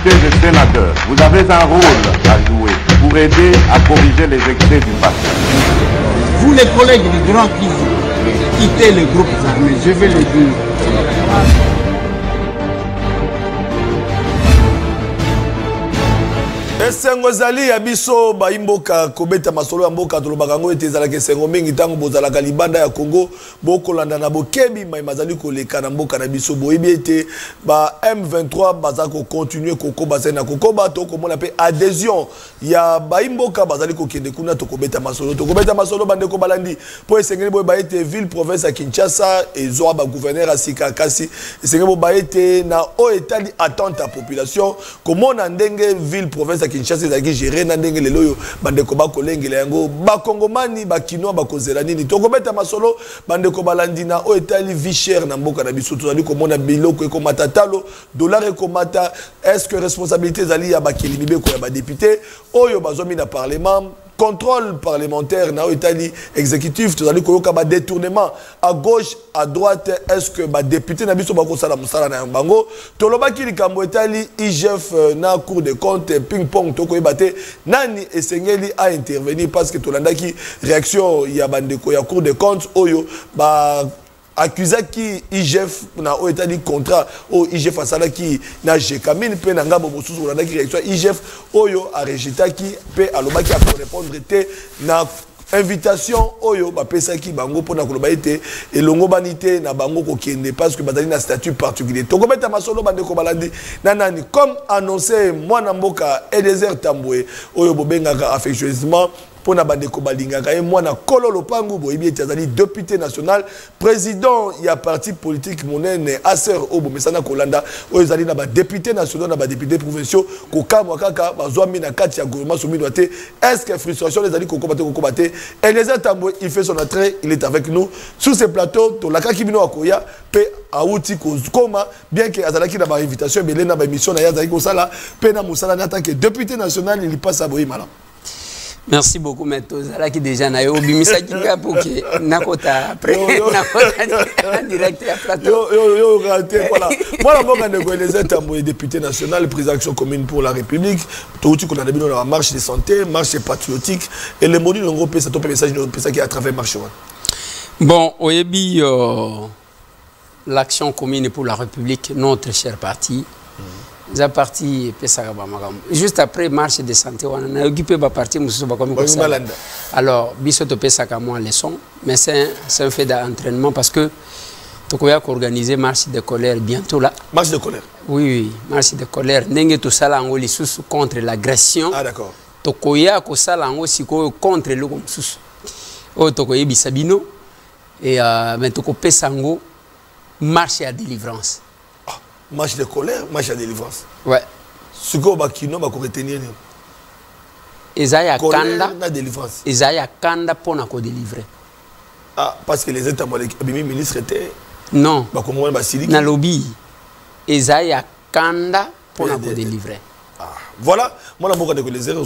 députés et sénateurs, vous avez un rôle à jouer pour aider à corriger les excès du passé. Vous les collègues du Grand Kivu, quittez les groupes armés, je vais le dire. Esengo zali ya biso ba imboka kobeta masolo ya mboka tolobaka ngo ete ezalaka esengo mingi ntango bozalaka libanda ya Congo bokolanda na bokebi mai mazali koleka na mboka na biso boyebi ete ba M23 baza ko continuer kokoba na kokoba to komona pe adhésion ya ba imboka bazali kokende kuna tokobeta masolo bande ko balandi po esengeli boye ba ete ville province ya Kinshasa ezoa ba gouverneur asika kasi esengeli ba ete na o etali attente à population komona ndenge ville province Kinshasa ezaki géré na ndenge lelo yo bandeko bakolengela yango bakongomani bakinoa bakozela nini tokobeta masolo bandeko balandi na o etali vie chère na mboka na biso tozali komona biloko ekomata talo dollar ekomata est-ce que responsabilité ezali ya bakeli mibeko ya badéputé oyo bazomi na parlement contrôle parlementaire na Italie exécutif tozali koyoka ba détournement à gauche à droite est-ce que ba député na biso bako sala musala na bango tolobaki likambo Italie IGF na cour de compte ping pong toko ebate nani esengeli a intervenir parce que tolandaki réaction ya bandeko ya cour de compte oyo ba accusaki IGF na o etali contrat o IGF asala ki na jekamine pe na ngabo bosusu na ki réaction IGF oyo a rejetaki pe alobaki a répondre te na invitation oyo ba pesaki bango pona koloba ete elongo banité na bango ko kende parce que bazali na statut particulier to kometa masolo bande ko balandi nanani comme annoncé mwana mboka Eliezer Tambwe oyo bobengaka affectueusement pona bandeko balingaka et mwana kololo pangu boyebi ete azali député national président ya parti politique monene aser obo mesana kolanda oyo ezali na ba député national na ba député provinciaux kokamwa kaka bazwami na kati ya gouvernement soumino te est-ce que frustration les ali kokobate Eliezer Tambwe il fait son entrée il est avec nous sur ce plateau to la kakibino akoya pe auti koma bien que azalaki na ba invitation belé na ba émission na yazaki ko sala pe na musala na tant que député national il passe à Boyimala. Merci beaucoup, Maître Zala qui déjà n'a eu obimisa qui a pour que nakota après nakota direct à plateau. Voilà. Voilà moi quand Eliezer Tambwe député national président Action commune pour la République tout qu'on a débuté dans la marche de santé marche patriotique et le modi en gros ça top message ça qui à travers marche. Bon, oyebi l'Action commune pour la République notre cher parti. Za parti juste après marche de santé on a occupé ba parti mususu ba comme ça. Alors biso to pesa ka moi leçon mais c'est un fait d'entraînement parce que tokoya organiser marche de colère bientôt là. Marche de colère. Oui, marche de colère ndenge to sala ngo lisusu contre l'agression. Ah d'accord. Tokoya ko sala ngo siko contre le mususu. O tokoye bisabino et mais toko pesa ngo marche à délivrance. Marche de colère, marche à délivrance. Ouais. Ce qu'on va retenir. Ezaya Kanda. Na délivrance. Ezaya Kanda pour nous délivrer. Ah, parce que les États ministres étaient. Non. Na lobby. Ezaya Kanda pour nous délivrer. Voilà, moi, je vais les erreurs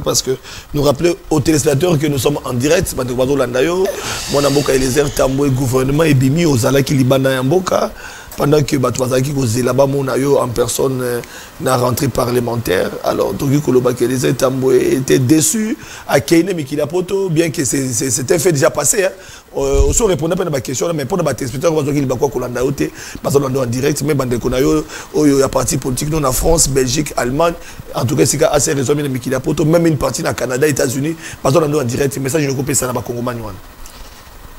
parce que nous rappelons aux téléspectateurs que nous sommes en direct. Moi, je vais les erreurs Tambwe gouvernement et Bimi aux Alaki Libana Yamboka. Pendant que Batouazaki cause là-bas mon ayo en personne na rentrée parlementaire alors donc que les Tambwe était déçu à Keine Mikilapoto bien que c'était fait déjà passé hein aussi répondre à ma question mais pour les téléspectateurs on va dire qu'il va quoi Kolanda oté parce qu'on en direct mais bande konayo il y a parti politique nous en France Belgique Allemagne en tout cas c'est assez résumé Mikilapoto même une partie dans Canada États-Unis parce qu'on en direct message je ne coupe ça na ba Congomani.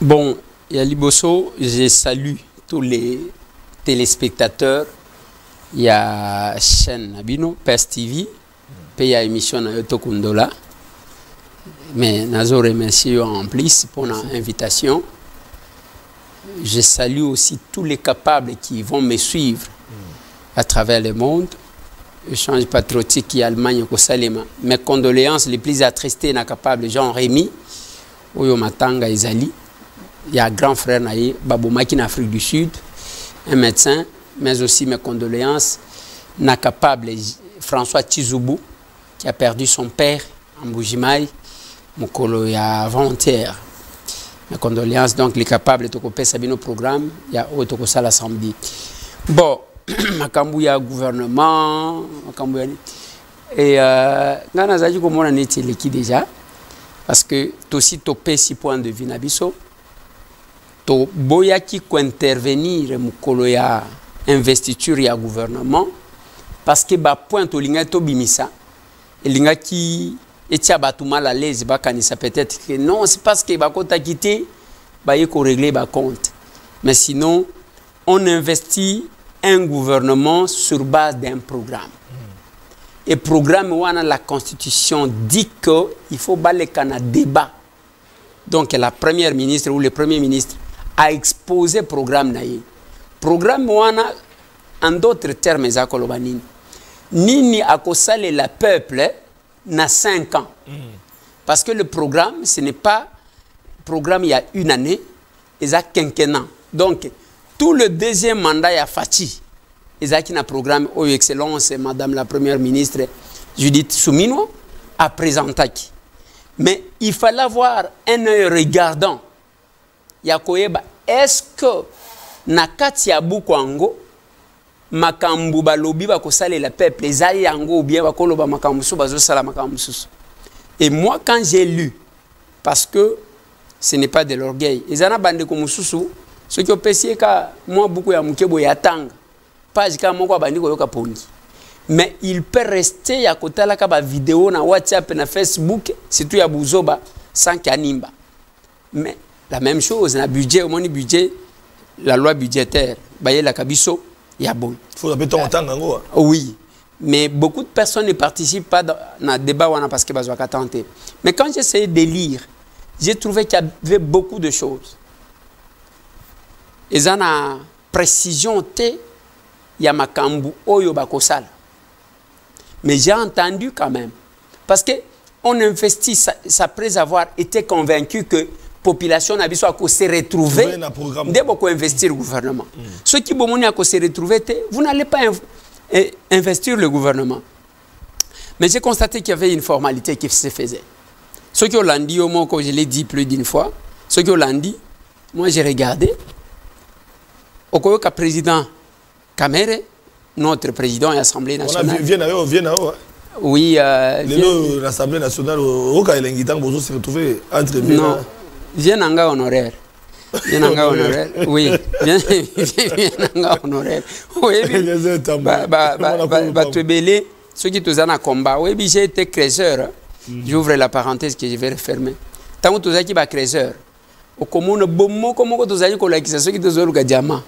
Bon et à Liboso je salue tous les téléspectateurs, il y a chaîne Nabino, PES TV, il y a émission na Yotokundola. Mais nazo remercie en plus pour l'invitation. Je salue aussi tous les capables qui vont me suivre à travers le monde. Échange patriotique qui Allemagne au Salema. Mes condoléances les plus attristées na capable Jean Rémy, Oyo Matanga Ezali. Il y a grand frère Naïe, Babomaki en Afrique du Sud. Un médecin, mais aussi mes condoléances, n'a capable François Tizoubou, qui a perdu son père en Boujimaï, Mokolo il y a avant-hier. Mes condoléances, donc les capables de couper Sabino programme, il y a autre que ça la samedi. Bon, makambu ya gouvernement makambu ya et ngana zaji ko mona neti leki déjà parce que aussi topé 6 points de vue na biso to boya ki ko intervenir mukolo ya investiture ya gouvernement parce que ba point to linga to bimisa linga ki etia batu mal à l'aise ba kanisa peut-être que non c'est parce que ba kota quitté ba yeko régler ba compte mais sinon on investit un gouvernement sur base d'un programme. Et programme où la Constitution dit qu'il faut baler un débat. Donc la première ministre ou le premier ministre a exposé le programme. Programme où en d'autres termes, Nini a causé le peuple na 5 ans. Parce que le programme, ce n'est pas programme il y a une année, il y a quinquennat. Donc, tout le deuxième mandat, il y a Fati. Il y a un programme, oh, Excellence, Madame la Première ministre Judith Soumino a présenté. Mais il fallait avoir un œil regardant. Est-ce que Nakati Abou Kwango, Makambu Balobi, Bakosale le peuple, les Ayango, ou bien Bakoloba Makamoussou, Bazosala Makamoussou. Et moi, quand j'ai lu, parce que ce n'est pas de l'orgueil, ils en ont bandé comme Moussou. Ce qui ont pensé que moi, beaucoup de gens attendent. Pas mais il peut rester à côté de la vidéo, na WhatsApp, na Facebook, surtout à Bouzoba, sans Kanimba. Mais la même chose, na budget, au moins budget, la loi budgétaire, baye la kabiso, il y a bon. Il faut appeler ton temps. Oui, mais beaucoup de personnes ne participent pas dans le débat parce que bazo ka tenter. Mais quand j'essayais de lire, j'ai trouvé qu'il y avait beaucoup de choses. Et en précision, il y a makambu oyo bakosal. Mais j'ai entendu quand même. Parce qu'on investit après avoir été convaincu que la population n'a besoin de se retrouver. Dès beaucoup investir le gouvernement. Ceux qui ont se retrouver, vous n'allez pas investir le gouvernement. Mais j'ai constaté qu'il y avait une formalité qui se faisait. Ceux qui ont dit, au moins, comme je l'ai dit plus d'une fois, ceux qui ont dit, moi j'ai regardé. Au Koyoka président Kamere, notre président de l'Assemblée nationale. Viens oui, l'Assemblée nationale, au cas où se retrouver entre non, viens en honoraire. Viens en honoraire. Oui, viens en honoraire. Oui, tu belé ceux qui sont en combat. Oui, j'ai été créseur. J'ouvre la parenthèse que je vais refermer. Tant que tu as créseur, au commun, bon, comment tu as dit ceux qui sont en diamant.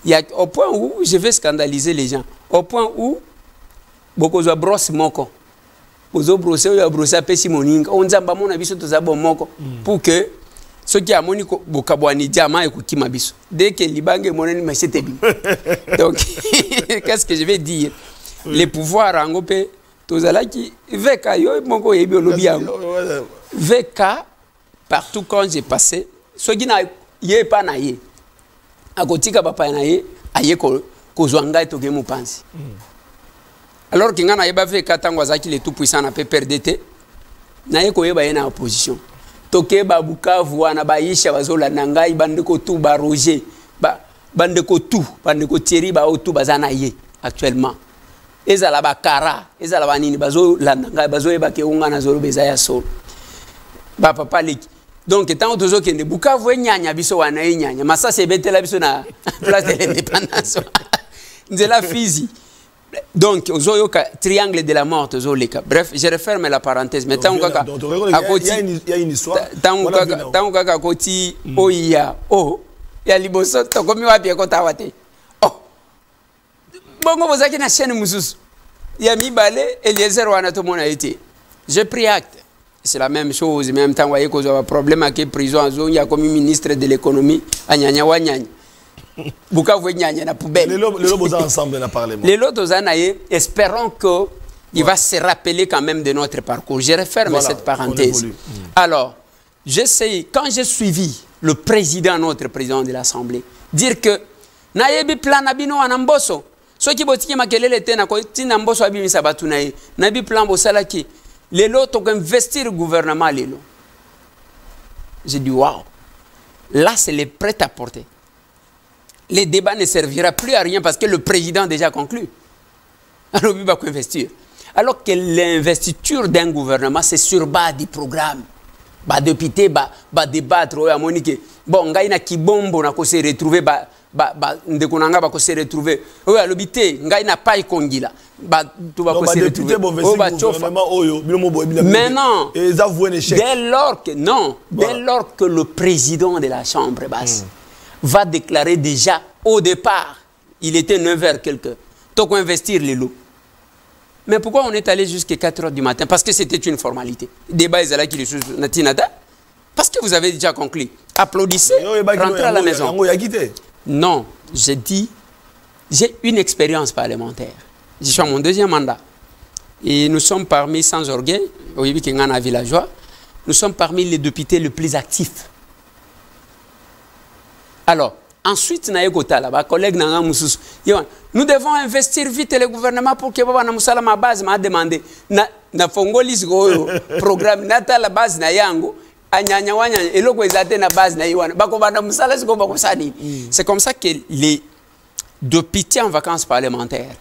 Il y a au point où je vais scandaliser les gens. Au point où beaucoup de brosse moko. Bozo brosser ou brosser pesi moninga. On zamba mon abiso to zabo moko pour que ceux qui a moni bokabwani diamant et kukima biso. Dès que libange moneni machete bi. Donc qu'est-ce que je vais dire? Les pouvoirs angopé tozalaki veka yo moko yebi olobi yango. Veka partout quand j'ai passé, ceux qui n'a yé pas na yé. Akotika papa na ye aye ko zwanga to ke mupanzi. Alors que ngana yeba fait katangwa zaki le tout puissant na pe perdete na ye ko yeba yena opposition. Toke ba Bukavu wana ba Isha bazola nangai bandeko tout ba Roger ba bandeko Thierry ba otu bazana ye actuellement. Ezala ba Kara, ezala ba nini bazo la nangai bazo yeba ke unga na zolo bezaya solo. Ba papa leki. Donc, tant que vous avez Bukavu nyanya biso wana nyanya, mais ça c'est bête la biso na place de l'indépendance. De la physique. Donc, vous avez triangle de la mort, bref, je referme la parenthèse. Mais tant il y a une histoire. Tant que koti oya o ya liboso to komi wapi ko tawate. Oh. Bongo bozaki na chaîne mususu. Ya mi balé Eliezer wana to mona été. J'ai pris acte. C'est la même chose, même temps, vous voyez qu'il y a un problème avec la prison, il y a comme ministre de l'économie, il y a un Bukavu il y a la poubelle. Les lots ensemble na parlé. Les lots espérons qu'il va se rappeler quand même de notre parcours. Je referme cette parenthèse. Alors, j'essaie, quand j'ai suivi le président, notre président de l'Assemblée, dire que nayebi plan nabino anamboso. Ceux qui botiki makelele tena ko tina mboso abimisa batu naye. Nabi plan bosalaki. Les lots ont investi le gouvernement. J'ai dit, waouh, là c'est le prêt à porter. les débats ne serviront plus à rien parce que le président a déjà conclu. Alors, il va investir. Alors que l'investiture d'un gouvernement, c'est sur base du programme. Bah, député, bah, débattre, à Monique. Bon, ngaina kibombo na ko se retrouver, ndekonanga ba ko se retrouver. Oui, à l'obité, ngaina pas ikongila. Bah, tu vas ko se retrouver. Mais non. Dès lors que le président de la Chambre basse va déclarer déjà au départ, il était 9h quelque, donc investir les lots. Mais pourquoi on est allé jusqu'à 4h du matin? Parce que c'était une formalité. Débat est là qui est natinada. Parce que vous avez déjà conclu. Applaudissez, rentrez à la maison. Non, j'ai dit, j'ai une expérience parlementaire. Je suis à mon 2e mandat. Et nous sommes parmi, sans orgueil, au Yébi-Kengana villageois, nous sommes parmi les députés les plus actifs. Alors, ensuite, nous devons investir vite le gouvernement pour que ma base m'a demandé na fongolis programme nata la base na yango anyanya wanya eloko ezate na base na yiwana bako bana musala siko bako sani. C'est comme ça que les députés en vacances parlementaires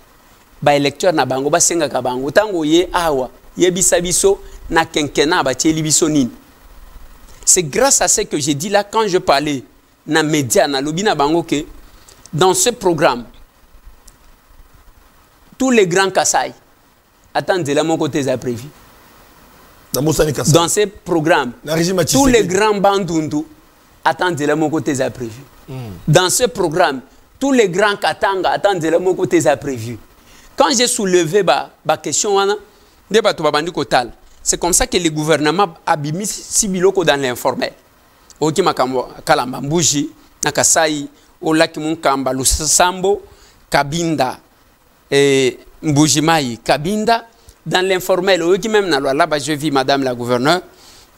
ba électeur na bango ba senga ka bango tango ye awa ye bisabiso na kenkena ba tieli biso nini. C'est grâce à ce que j'ai dit là quand je parlais na média na lobby na bango que dans ce programme tous les grands Kassai attendez là mon côté est prévu. Dans ce programme tous les grands Bandundu attendez là mon côté est prévu. Dans ce programme tous les grands Katanga attendez là mon côté est prévu. Quand j'ai soulevé ba question débat bandi kotal, c'est comme ça que le gouvernement a mis Sibiloko dans l'informel. Oki makambo kalamba mbuji na Kasai olaki munkamba Lusambo Kabinda et Mbujimai Kabinda dans l'informel. Oki même na là-bas je vis madame la gouverneure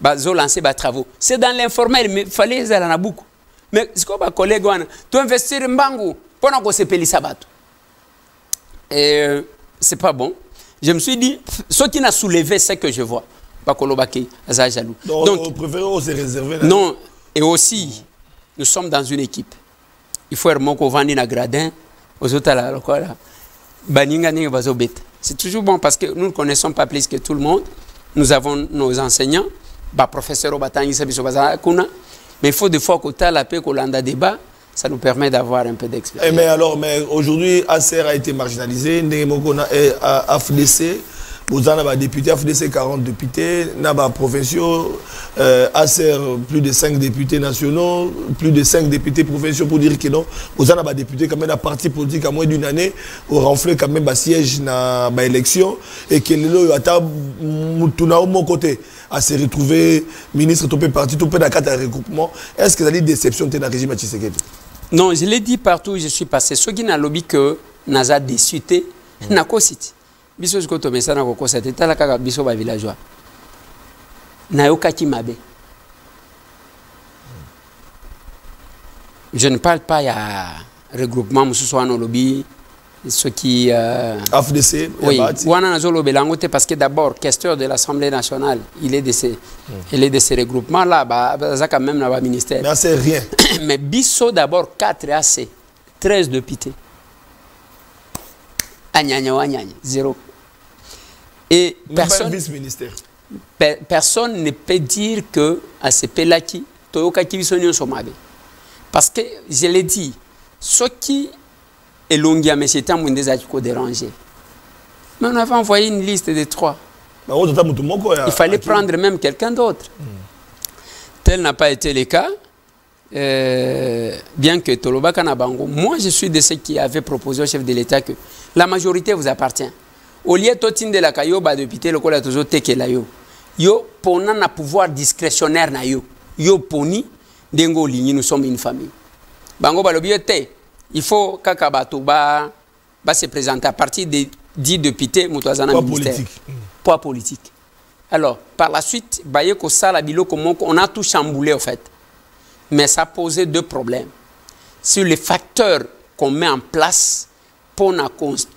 bazo lancer ba travaux. C'est dans l'informel mais fallait ça na beaucoup. Mais ce que ba collègue wana tu investir mbangu pona ko sepelisa bato. Et c'est pas bon. Je me suis dit ce qui n'a soulevé c'est que je vois. Donc, préférons se réserver. Non, et aussi, nous sommes dans une équipe. Il faut remonter vendre un gradin aux autres là. C'est toujours bon parce que nous ne connaissons pas plus que tout le monde. Nous avons nos enseignants, professeurs, mais il faut des fois que la paix, qu'on débat, ça nous permet d'avoir un peu d'expérience. Mais aujourd'hui, ACR a été marginalisé, AFDC. Vous en avez députés, AFDC 40 députés, Naba provinciaux, ACR plus de 5 députés nationaux, plus de 5 députés provinciaux pour dire que non. Vous en avez députés quand même, la parti politique à moins d'une année, au renflé quand même, siège dans l'élection, et que le à mon côté, à se retrouver ministre, tout peut parti, tout peut dans quatre regroupement. Est-ce que ça a une déception dans le régime Tshisekedi? Non, je l'ai dit partout où je suis passé. Ceux qui n'ont lobby que Naza déçuté, n'a qu'au site. Biso jiko to mesana ko kosa te tala kaka biso ba villageois na yokaki mabe. Je ne parle pas ya regroupement mususuano lobby ceux qui AFDC oui wana nazolo belango te parce que d'abord questeur de l'Assemblée nationale il est de ces regroupements là ça quand même na ba ministère mais c'est rien. Mais biso d'abord 4 AC 13 députés zéro. Et personne ne peut dire que à ce Pelaki, Toyokaki Bisonio Somabe. Parce que je l'ai dit, ce qui est longué à M. Tamou des Achiko dérangé. Mais on avait envoyé une liste de 3. Il fallait prendre même quelqu'un d'autre. Tel n'a pas été le cas. Bien que Toloba Kanabango, moi je suis de ceux qui avaient proposé au chef de l'État que la majorité vous appartient. Au lieu de la Kayo, député, le collège toujours teke la yo. Yo, pona na pouvoir discrétionnaire na yo. Yo poni, dengo ligni, nous sommes une famille. Bango balobiote, il faut kakabato ba se présenter à partir des 10 députés, moutouazana ministère. Poids politique. Alors, par la suite, Bayeko Sala Biloko on a tout chamboulé en fait. Mais ça posait 2 problèmes. Sur les facteurs qu'on met en place pour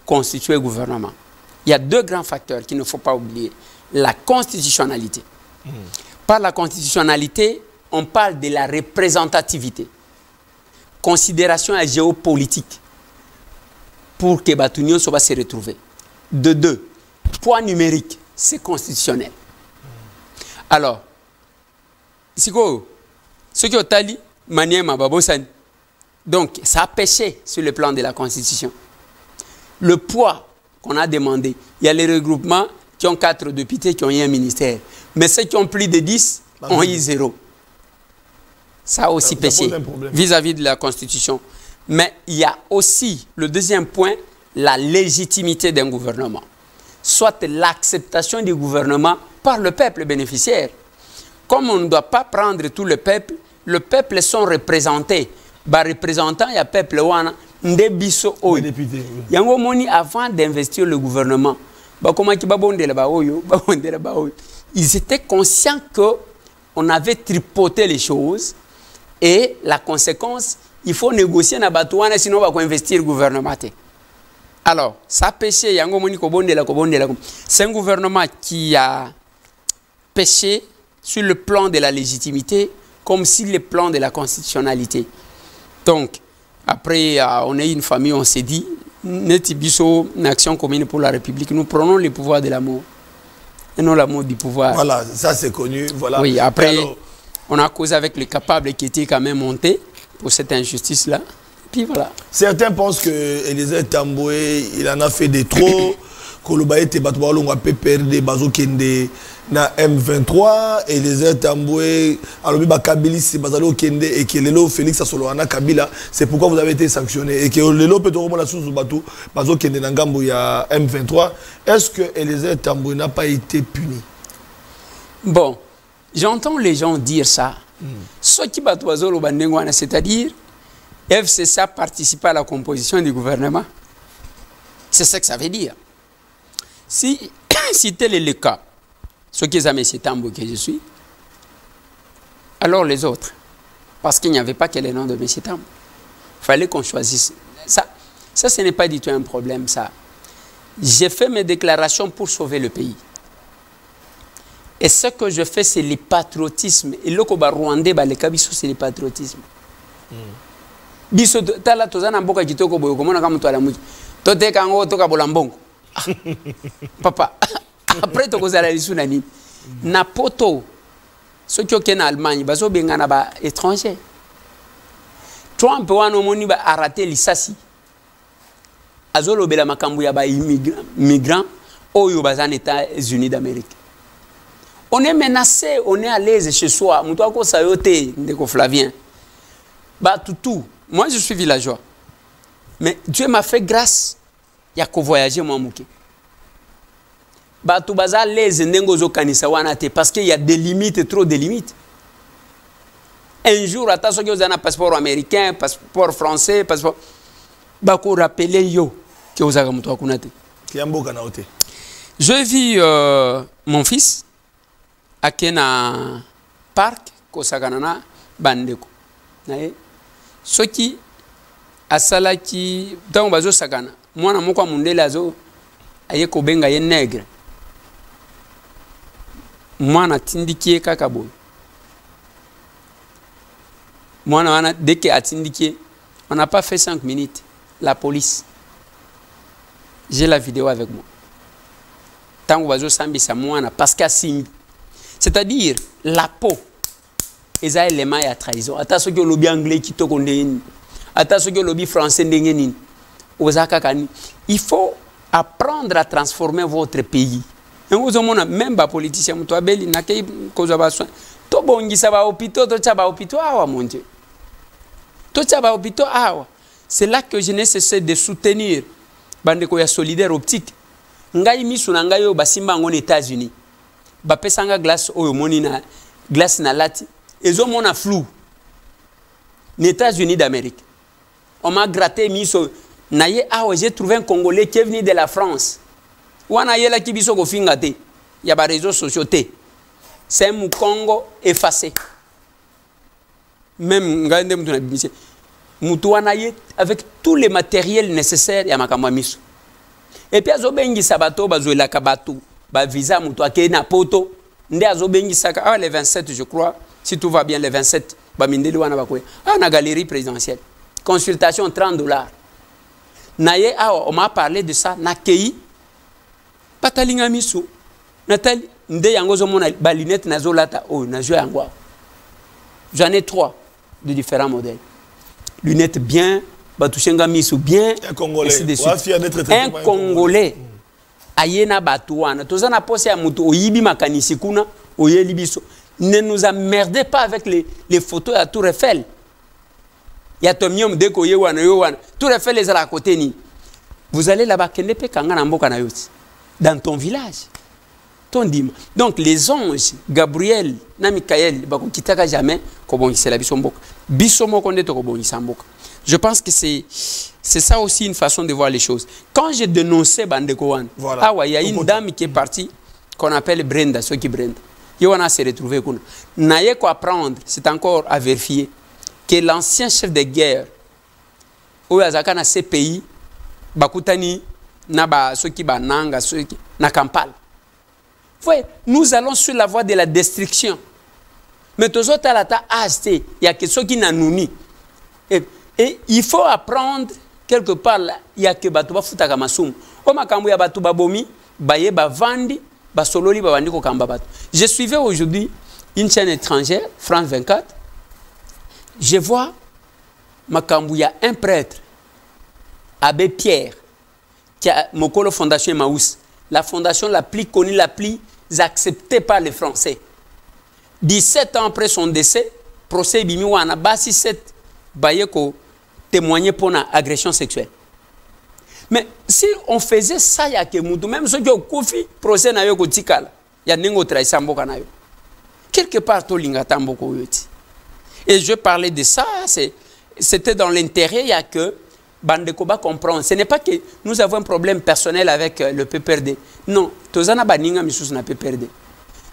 constituer le gouvernement. Il y a 2 grands facteurs qu'il ne faut pas oublier. La constitutionnalité. Par la constitutionnalité, on parle de la représentativité. considération géopolitique pour que Batunio soit se retrouver. De deux, poids numérique, c'est constitutionnel. Alors, ce qui est tali, Maniema Babosani. Donc, ça a péché sur le plan de la Constitution. Le poids qu'on a demandé, il y a les regroupements qui ont 4 députés qui ont eu un ministère. Mais ceux qui ont plus de 10 ont eu 0. Ça a aussi péché vis-à-vis de la Constitution. Mais il y a aussi le deuxième point, la légitimité d'un gouvernement. Soit l'acceptation du gouvernement par le peuple bénéficiaire. Comme on ne doit pas prendre tout le peuple sont représentés. Bah, représentant, il y a peuple wana ndebiso oy. Yango moni avant d'investir le gouvernement. Bah comment ki babonde la ba oyo, babonde la ba oyo. Ils étaient conscients que on avait tripoté les choses et la conséquence, il faut négocier na batouana sinon on va investir le gouvernement. Alors, ça péché yango moni ko bonde la. C'est un gouvernement qui a péché sur le plan de la légitimité comme sur le plan de la constitutionnalité. Donc, après, on est une famille, on s'est dit, Netibiso, une action commune pour la République, nous prenons le pouvoir de l'amour et non l'amour du pouvoir. Voilà, ça c'est connu. Voilà. Oui, après, alors, on a causé avec les capables qui étaient quand même montés pour cette injustice-là. Puis voilà. Certains pensent que Élisée Tamboué, il en a fait des trop. Kolobaye te batoubalong a PPRD bazo kende na M23 et les Tamboué alobi ba Kabila c'est bazalo kende et que lelo Félix Asoloana Kabila, c'est pourquoi vous avez été sanctionné et que lelo peut on la sous bateau bazo kende na ngambo ya M23. Est-ce que Élisée Tamboué n'a pas été puni? Bon, j'entends les gens dire ça. Ce qui batouazolo bandengwana, c'est-à-dire FCSA participe à la composition du gouvernement. C'est ça que ça veut dire. Si tel est le cas, ce qui est à M. Tambo que je suis, alors les autres, parce qu'il n'y avait pas que le nom de M. Tambo, il fallait qu'on choisisse. Ça, ce n'est pas du tout un problème, ça. J'ai fait mes déclarations pour sauver le pays. Et ce que je fais, c'est le patriotisme. Et le Koba Rwandais, le Kabiso, c'est le patriotisme. Biso, tala tozana mboka kitoko boyo komona kama mtu alamuki. Tote kango toka bolambongo. Papa, après tu as la nini na poto ceux qui sont en Allemagne bazo bengana ba étranger Trump wano moni ba arrêter lisasi azolo bela makambu ya ba migrants oyo bazana États-Unis d'Amérique. On est menacé, on est à l'aise chez soi. Muto ako sayote ndeko Flavien. Ba toutou, moi je suis villageois. Mais Dieu m'a fait grâce. Il y a qu'à voyager, moi, mouké. Batou baza les nengozo kanisa wanate parce qu'il y a des limites, trop de limites. Un jour, attention que vous avez un passeport américain, passeport français, passeport. Bako rappeler yo que vous avez un moto akunate. Je vis mon fils à Kena Park, Kosaganana, Bandeko. Ce qui a salaki dans bazo sagana. Moi, je suis mundela zo aye ko benga ye nègre. Moi, na tindikie kakabo. Moi, na dès que a tindikie, on n'a pas fait 5 minutes. La police. J'ai la vidéo avec moi. Tant que sambi sa moi parce qu'à simbi. C'est-à-dire la peau. Les éléments à trahison. Attention que le lobby anglais qui te condamne. Attention que le lobby français n'engeni. Il faut apprendre à transformer votre pays. Même les politiciens, c'est là que je nécessaire de soutenir Bandeko ya solidaire optique. Ngai misu na ngai yo basimba ngoni États-Unis. Ba pesanga glace oyo moni na glace na lati. Ezo mona flou. Les États-Unis d'Amérique. On m'a gratté miso. Naye awa j'ai trouvé un Congolais qui est venu de la France. Wana yela kibiso ko finga te. Ya ba réseaux sociaux te. C'est un Congo effacé. Même ngande mtu na bimise. Mutu wana ye avec tous les matériels nécessaires ya makamwa miso. Et puis azobengi sabato bazoela kabato ba visa mutu akena poto nde azobengi saka le 27 je crois si tout va bien le 27 ba mindeli wana bakoye na galerie présidentielle consultation $30. Naye on m'a parlé de ça na kei patalinga miso Nathalie nde yango zo mona ba lunette nazolata oh na jo yango j'en ai 3 de différents modèles lunettes bien batushenga miso bien un congolais un congolais ayena batuana tozana pose ya mutu oyibi makanisi kuna oyeli biso. Ne nous emmerdez pas avec les photos à Tour Eiffel. Il y a Tomium de Koyewana, Tour Eiffel est à côté ni. Vous allez là-bas, dans ton village. Ton dim. Donc les anges, Gabriel, na Michael, bakitaka jamais kobongisa la bisomboka. Bisomo konde to kobongisa mboka. Je pense que c'est ça aussi une façon de voir les choses. Quand j'ai dénoncé Bandekowan, voilà. Il y a une dame qui est partie qu'on appelle Brenda, ceux qui Brenda. On a se retrouvé. Naye quoi apprendre, c'est encore à vérifier, que l'ancien chef de guerre, au Azaka na ces pays, Bakutani, Naba, ceux qui Bananga, ceux qui na Kampala. Voyez, nous allons sur la voie de la destruction. Mais tous autres à la il y a que ceux qui n'ont ni. Et il faut apprendre quelque part là, il y a que Batouba Futaka Masum. Au Makambu ya Batouba Bomi, Baye Bavandi. Je suivais aujourd'hui une chaîne étrangère, France 24. Je vois Makambouya, un prêtre, Abbé Pierre, qui a Mokolo Fondation Emmaüs, la fondation la plus connue, la plus acceptée par les Français. 17 ans après son décès, procès Bimiwana, Bassi 7 Bayeko témoigné pour une agression sexuelle. Mais si on faisait ça, il y a que même ceux qui ont confié procès na yo kotikala, il y a nengo trahison mboka na yo. Quelque part to lingata mboko yoti. Et je parlais de ça, c'était dans l'intérêt, il y a que Bandekoba comprendre. Ce n'est pas que nous avons un problème personnel avec le PPRD. Non, tozana baninga misusu na PPRD.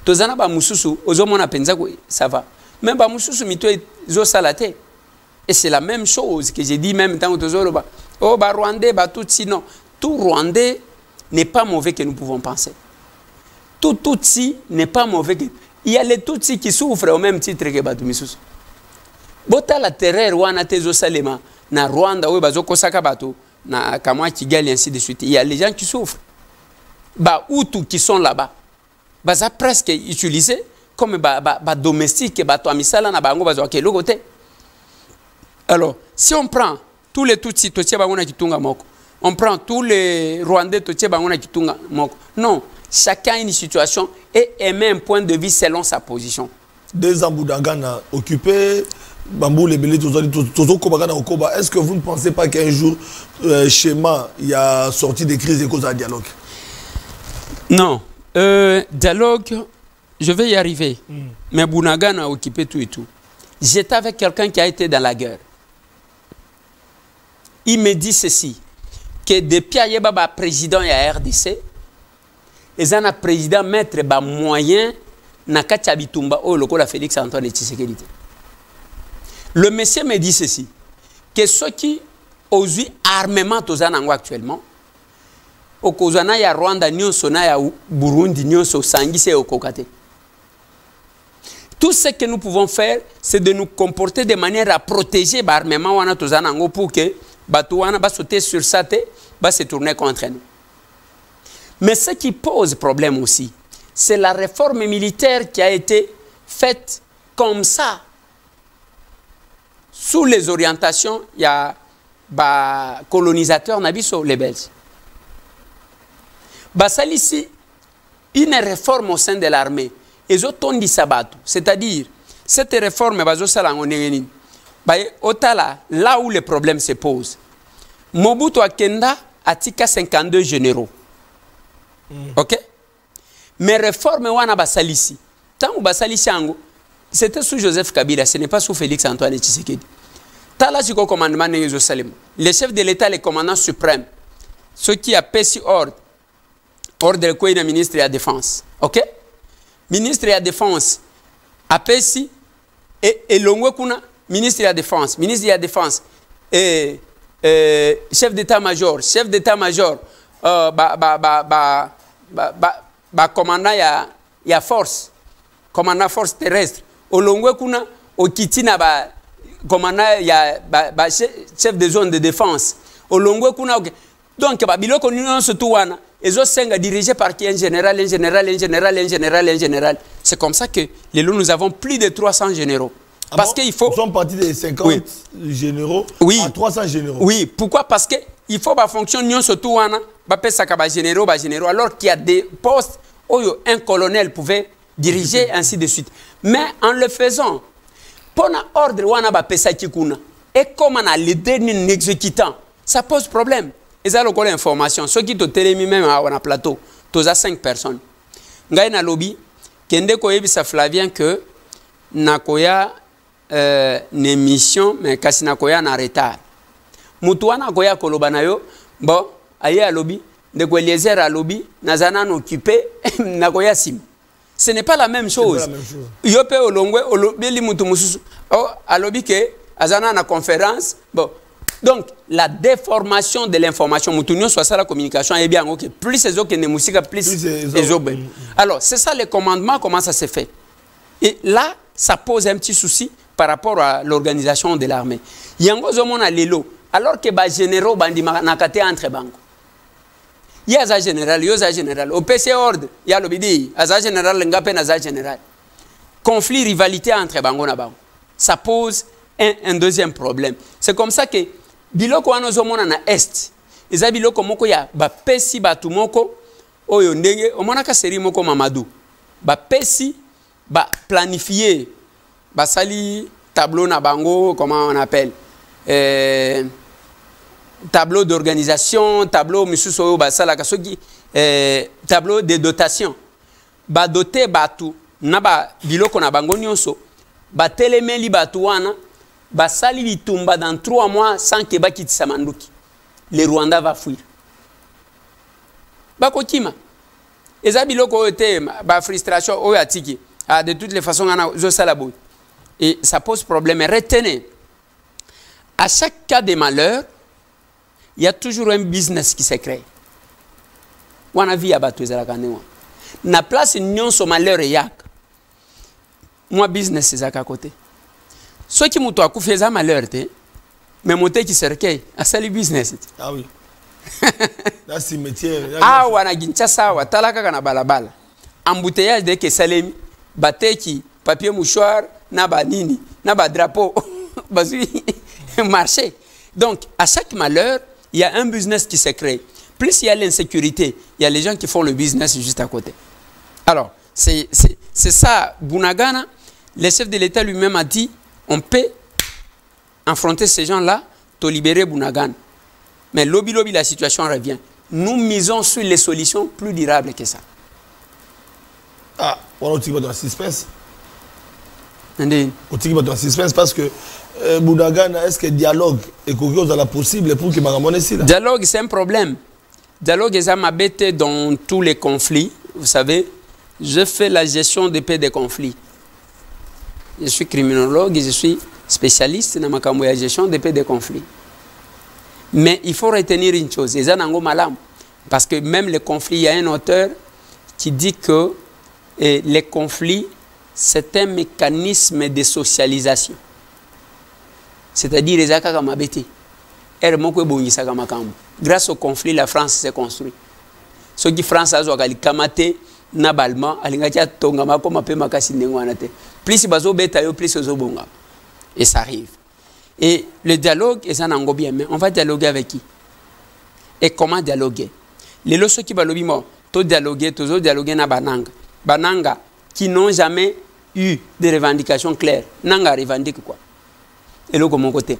Tozana ba mususu ozomona penza ko ça va. Même ba mususu mito zo salate. Et c'est la même chose que j'ai dit même tant que tozolo. Oh, bah, Rwandais, bah, tout si, non. Tout Rwandais n'est pas mauvais que nous pouvons penser. Tout Tutsi n'est pas mauvais que... Il y a les Tutsi qui souffrent au même titre que Batumisusu. Bota la terreur, wana tezo salema, na Rwanda, oui, bazo kosaka bato, na Kamwa Kigali, ainsi de suite. Il y a les gens qui souffrent. Bah, Hutus qui sont là-bas. Bah, ça presque utilisé comme bah, domestique, bah, to amisala na bango, bazo akelo côté. Alors, si on prend tous les Tutsis, on prend tous les Rwandais, non, chacun a une situation et émet un point de vue selon sa position. Deux ans Boudangana occupé, Bambou les Belé, est-ce que vous ne pensez pas qu'un jour, schéma, il y a sorti des crises et causes à dialogue? Non, dialogue, je vais y arriver. Mais Boudangana a occupé tout et tout. J'étais avec quelqu'un qui a été dans la guerre. Il me dit ceci, que depuis qu'il y a un président de la RDC, il y a un président mettre des moyens dans Kachabitumba ou le Félix Antoine Tshisekedi. Le monsieur me dit ceci, que ceux qui ont eu armement actuellement, au Kozana ya Rwanda, Nyonsona ya Burundi, Nyonso Sangise au Kokate. Tout ce que nous pouvons faire, c'est de nous comporter de manière à protéger l'armement pour que Batouana va sauter sur sa tête, va se tourner contre nous. Mais ce qui pose problème aussi, c'est la réforme militaire qui a été faite comme ça. Sous les orientations, il y a des colonisateurs, les Belges. Ici, une réforme au sein de l'armée. Ils ont tondi sabato. C'est-à-dire, cette réforme, là où les problèmes se posent. Mobutu Akenda a tika 52 généraux. Ok? Mais réforme wana basalisi. Tant que basalisi ango, c'était sous Joseph Kabila, ce n'est pas sous Félix Antoine Tshisekedi. Tala siko commandement de Jérusalem. Le chef de l'État, le commandant suprême, ceux qui a payé ordre de quoi il ministre de la Défense. Ok? Ministre de la Défense a payé et l'ongwe kuna ministre de la Défense, et chef d'état-major, commandant ya force, commandant force terrestre, olongwe kuna okiti na commandant il y a chef de zone de défense au longo kuna donc ba biloko nyonso surtout wana ezo senga dirigé par qui un général. C'est comme ça que les lots nous avons plus de 300 généraux. Parce qu'il faut... Nous sommes partis de 50 généraux à 300 généraux. Oui, pourquoi? Parce que il faut ba fonction nyonso surtout wana ba pesa ka ba généraux alors qu'il y a des postes où un colonel pouvait diriger ainsi de suite. Mais en le faisant pour un ordre wana ba pesa kikuna et comme on a les derniers exécutants, ça pose problème. Et ça, le information. Ceux qui te télémi même à un plateau, tu as 5 personnes. Ngaï na lobby, kende koyebi sa Flavien que nakoya une émission, mais kasi nakoya na retard. Mutuana nakoya kolobana yo, bon, aye à lobby, de ko Eliezer à lobby, nazana occupé, nakoya sim. Ce n'est pas la même chose. Yo pe olongwe, olobeli mutu mususu. Oh, à lobby que azana na conférence, bon. Donc, la déformation de l'information, soit ça la communication, est bien, ok. Plus c'est que les musiques, plus c'est autres. Alors, c'est ça le commandement, comment ça se fait. Et là, ça pose un petit souci par rapport à l'organisation de l'armée. Il y a un lelo, alors que les généraux bandi nakate entre bango. Il y a un général, il y a un général. Au PC ordre, il y a le bidi, il y a un général, il y a un général. Conflit, rivalité entre bango na bango. Ça pose un deuxième problème. C'est comme ça que biloko wana zomona na est eza biloko moko ya ba pesi batu moko oyo ndenge omona ka série moko Mamadou ba pesi ba planifier ba sali tableau na bango, comment on appelle tableau d'organisation, tableau misusu oyo ba sala ka soki tableau de dotation ba doter batu na ba biloko na bango nyonso ba telemeli batu wana basali bitumba dans 3 mois sans que bakiti samanduki. Le Rwanda va fuir. Bako kima. Eza biloko ote ba frustration oyo atiki. De toutes les façons on a zo salabo. Et ça pose problème. Retenez, à chaque cas de malheur, il y a toujours un business qui se crée. Wana vi abatu ezala kanewa. Na place nyonso malheur yak. Moi business ezaka côté. Ceux qui m'ont fait un malheur, mais mon qui cercueil, à salut business. Ah oui. Là, c'est métier. Ah, on a ginchasa, ou talaka kana balabala. Embouteillage de que salemi, bateki, papier mouchoir, naba nini, naba drapeau, bazui, marché. Donc, à chaque malheur, il y a un business qui se crée. Plus il y a l'insécurité, il y a les gens qui font le business juste à côté. Alors, c'est ça, Bunagana, le chef de l'État lui-même a dit, on peut affronter ces gens-là, pour libérer Bunagana. Mais lobby, la situation revient. Nous misons sur les solutions plus durables que ça. Ah, on a dans le suspense. On a dans le suspense parce que Bunagana, est-ce que dialogue est quelque chose la possible pour que Magamon ici là? Dialogue, c'est un problème. Dialogue est ma bête dans tous les conflits. Vous savez, je fais la gestion des paix des conflits. Je suis criminologue et je suis spécialiste dans la gestion des paix des conflits. Mais il faut retenir une chose, parce que même les conflits, il y a un auteur qui dit que les conflits, c'est un mécanisme de socialisation. C'est-à-dire, grâce au conflit, la France s'est construite. Ce qui France a dit, nabalement alingatia tongama comme peu makasi ndengwana te plus bazo beta yo plus ozo bonga et ça arrive et le dialogue est un ango bien mais on va dialoguer avec qui et comment dialoguer les loso qui balobi mo to dialoguer na bananga qui n'ont jamais eu de revendications claires nanga revendique quoi et là mon côté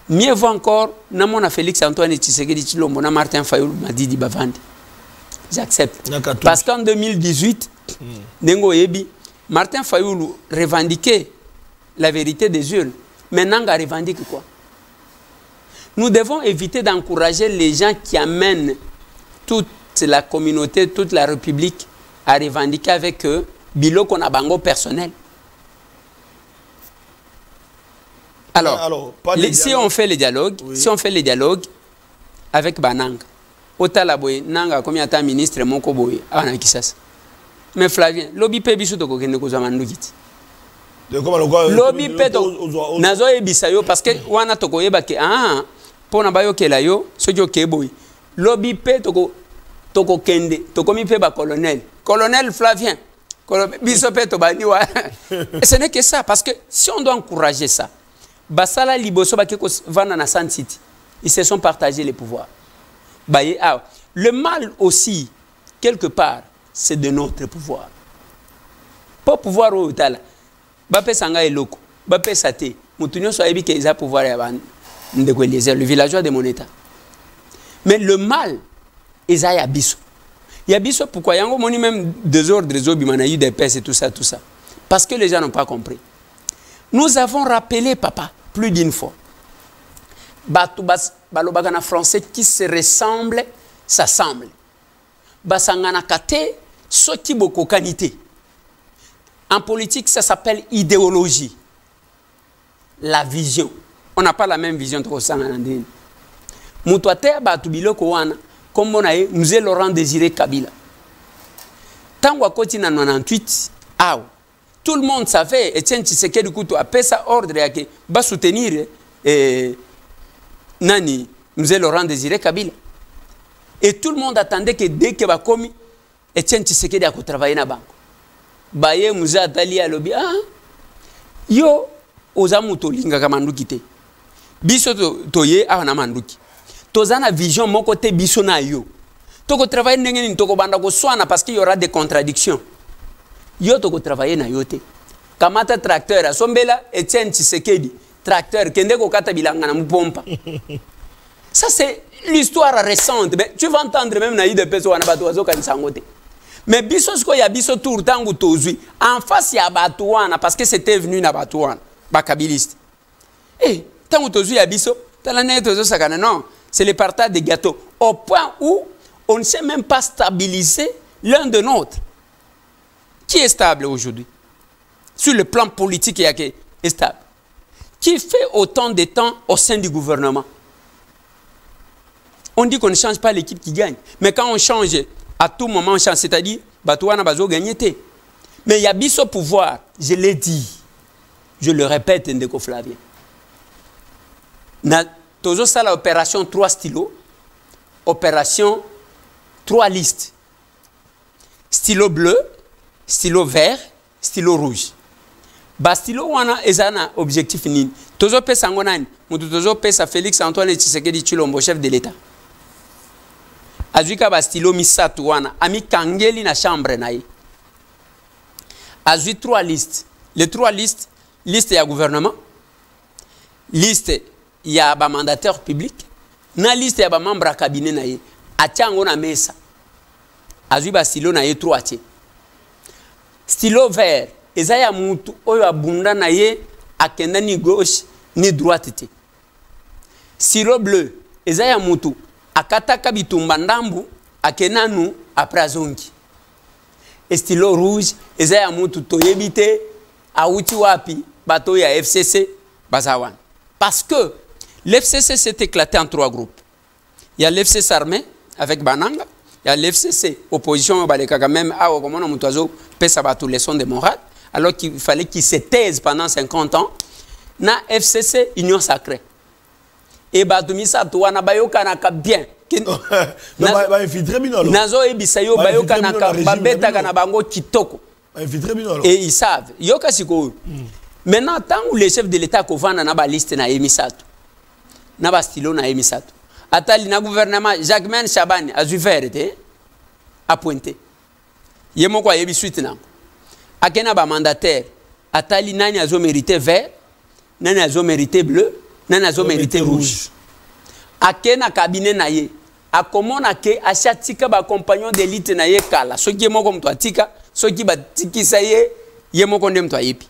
mieux vaut encore namona Félix Antoine Tshisekedi Tshilombo na Martin Fayulu Madidi Bavandi. J'accepte. Parce qu'en 2018, Martin Fayulu revendiquait la vérité des urnes. Mais Nanga revendique quoi? Nous devons éviter d'encourager les gens qui amènent toute la communauté, toute la République à revendiquer avec eux biloko na bango personnel. Alors si on fait le dialogue, si on fait le dialogue avec Bananga, Otala boy nanga comme yata ministre moko boy ana kisasa. Mais Flavien, lobby pe biso to kokende ko zamandu kiti. Lobby peto nazo ebisa yo parce que wana toko yeba ke pona bayo ke la yo sojo ke boy. Lobby peto toko kende toko mi pe ba colonel Flavien biso peto bani wa. Ce n'est que ça parce que si on doit encourager ça basala liboso ba ke ko vana na San City ils se sont partagés les pouvoirs. Baye le mal aussi quelque part c'est de notre pouvoir. Pas pouvoir au tala. Bapé sanga eloko. Bapé sate. Mutunyo so ebi ke isa pouvoir ya ban ndeko Eliezer, le villageois de mon état. Mais le mal isa ya biso. Ya biso pourquoi yango moni même désordre zobi manayi des pèses et tout ça. Parce que les gens n'ont pas compris. Nous avons rappelé papa plus d'une fois. Batu balobaka na français qui se ressemble s'assemble. Basangana kate soti boko kanité. En politique, ça s'appelle idéologie. La vision. On n'a pas la même vision. Moutouate batubilo kowana comme on a nous Laurent Désiré Kabila. Tango akoti na 98 tout le monde savait Etienne Tshisekedi Kutu a fait sa ordre yake ba soutenir nani nous Laurent Désiré Kabila. Et tout le monde attendait que dès que ba komi Etienne Tshisekedi a travailler na banque. Baye muza atali ya lobi yo ozamu to linga kamanduki te biso to ye na manduki tozana vision moko te biso na yo toko travailler ndenge ni toko banda ko swana parce qu'il y aura des contradictions yo toko travailler na yo te kamata tracteur asombela Etienne Tshisekedi tracteur kende ko kata bilanga na mpompa. Ça c'est l'histoire récente mais tu vas entendre même na ide peso wana bato wazo kanisa ngote. Mais biso sko ya biso tour tangu tozui en face ya batouana parce que c'était venu na batouana bakabiliste. Tangu tozui ya biso talane tozo sakana non, c'est le partage des gâteaux au point où on ne sait même pas stabiliser l'un de l'autre. Qui est stable aujourd'hui? Sur le plan politique il y a qui est stable. Qui fait autant de temps au sein du gouvernement? On dit qu'on ne change pas l'équipe qui gagne, mais quand on change à tout moment, c'est-à-dire, Batouana Bazo gagné. Mais il y a biso pouvoir, je l'ai dit, je le répète, Ndeko Flavien. Na tozo ça l'opération 3 stylos, opération 3 listes. Stylo bleu, stylo vert, stylo rouge. Ba stylo wana ezana objectif nini. Tozo pesa ngonani, mutu tozo pesa Félix Antoine Tshisekedi Tshilombo, chef de l'État. Azuika ba stylo misatu wana ami kangeli na chambre na ye. Azui 3 listes. Les 3 listes, liste ya gouvernement, liste ya ba mandataire public, na liste ya ba membre à cabinet na ye. Atiango na mesa. Azui ba stylo na ye 3 tie. Stylo vert, ezaya mutu oyo abunda na ye akenda ni gauche ni droite te. Stylo bleu, ezaya mutu akataka bitumba ndambu akenanu après azongi. Stylo rouge ezaya mutu toyebite auti wapi bato ya FCC bazawan. Parce que l'FCC s'est éclaté en 3 groupes. Il y a l'FCC armé avec Bananga, il y a l'FCC opposition balekaka même comme on mutuazo pesa batu leçon de morale alors qu'il fallait qu'il se taise pendant 50 ans. Na FCC union sacrée. Et batumisa tuwana bayoka na bien ba infiltré binolo nazo ebisa yo bayoka na babeta kana bango kitoko infiltré binolo et ils savent yoka siko. Maintenant tant où les chefs de l'état ko vana na ba liste na emisatu na ba stylo na emisatu atali na gouvernement Jacquemain Chabani a verte a pointé yemo kwa yebi suite na akena ba mandataire atali nani azo mérité vert nani azo mérité bleu nani azo mérité rouge. Akena cabinet na ye akomona ke achatika ba compagnon d'élite na ye kala soki moko mtu atika soki batikisa ye yemoko ndem to ayepi.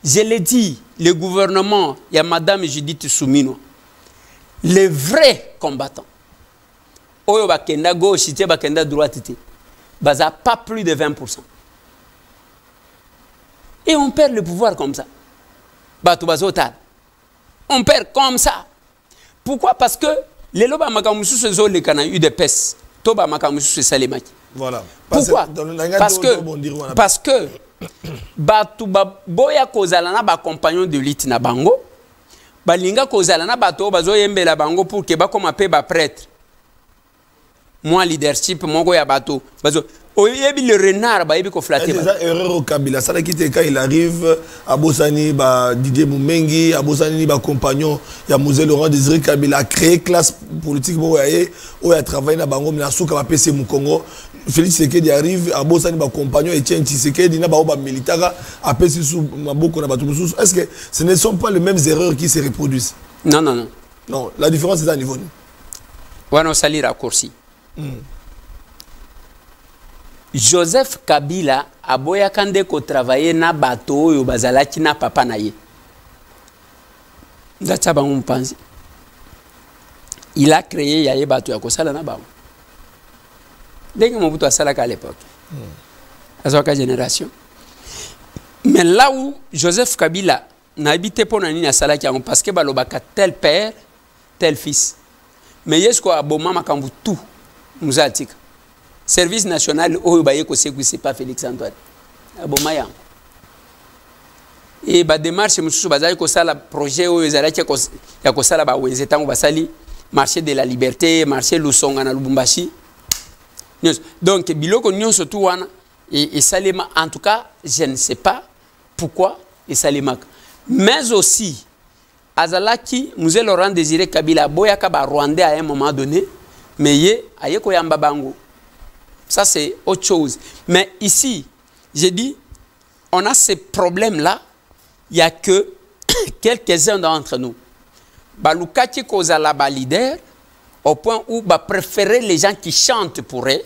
Je l'ai dit, le gouvernement il y a madame Judith Soumino les vrais combattants oyo bakenda gauche te bakenda droite te baza pas plus de 20%. Et on perd le pouvoir comme ça. Bato bazotal. On perd comme ça. Pourquoi? Parce que les loba makamusu se zo le kana UDPS. Toba makamusu se salemaki. Voilà. Pourquoi? Parce que batu boya kozala na ba compagnon de lutte na bango balinga kozala na bato bazo yembela bango pour que ba koma pe ba prêtre moi leadership moko ya bato bazo oyebi le renard ba yebi ko flatter ça erreur au Kabila ça qui quand il arrive à Bosani ba Didier Moumengi à Bosani ba compagnon ya Mosé Laurent Désiré Kabila a créé classe politique bo yaye o ya travailler na bango na suka ba PC mu Congo Félix Tshisekedi arrive à Bosani ba compagnon Etienne Tshisekedi na ba militaire a PC sous maboko na bato mususu. Est-ce que ce ne sont pas les mêmes erreurs qui se reproduisent? Non non non. Non, la différence est à niveau. Wana sali raccourci. Joseph Kabila aboya kande ko travailler na bato oyo bazalaki na papa na ye. Ndatsa bango mpanzi. Il a créé yaye bato ya kosala na bango. Dès que Mobutu a salaka à l'époque. Azoka génération. Mais là où Joseph Kabila n'a habité pour nani na salaki yango parce que balobaka tel père, tel fils. Mais yesko aboma makambu tout muzatika. Service national oyo baye ko c'est pas Félix Antoine. Aboma yango. Et ba démarche mususu bazali ko sala projet oyo ezalaki ya ko sala ba wenze tango basali marché de la liberté, marché Lusonga na Lubumbashi. Donc biloko nyonso tout wana et salema en tout cas je ne sais pas pourquoi et salema mais aussi azalaki Mosé Laurent Désiré Kabila boyaka ba Rwandais à un moment donné mais ye ayeko yamba bango. Ça, c'est autre chose. Mais ici, j'ai dit, on a ces problèmes-là. Il n'y a que quelques-uns d'entre nous. Balukati kozala ba leader, au point où ba préférer les gens qui chantent pour eux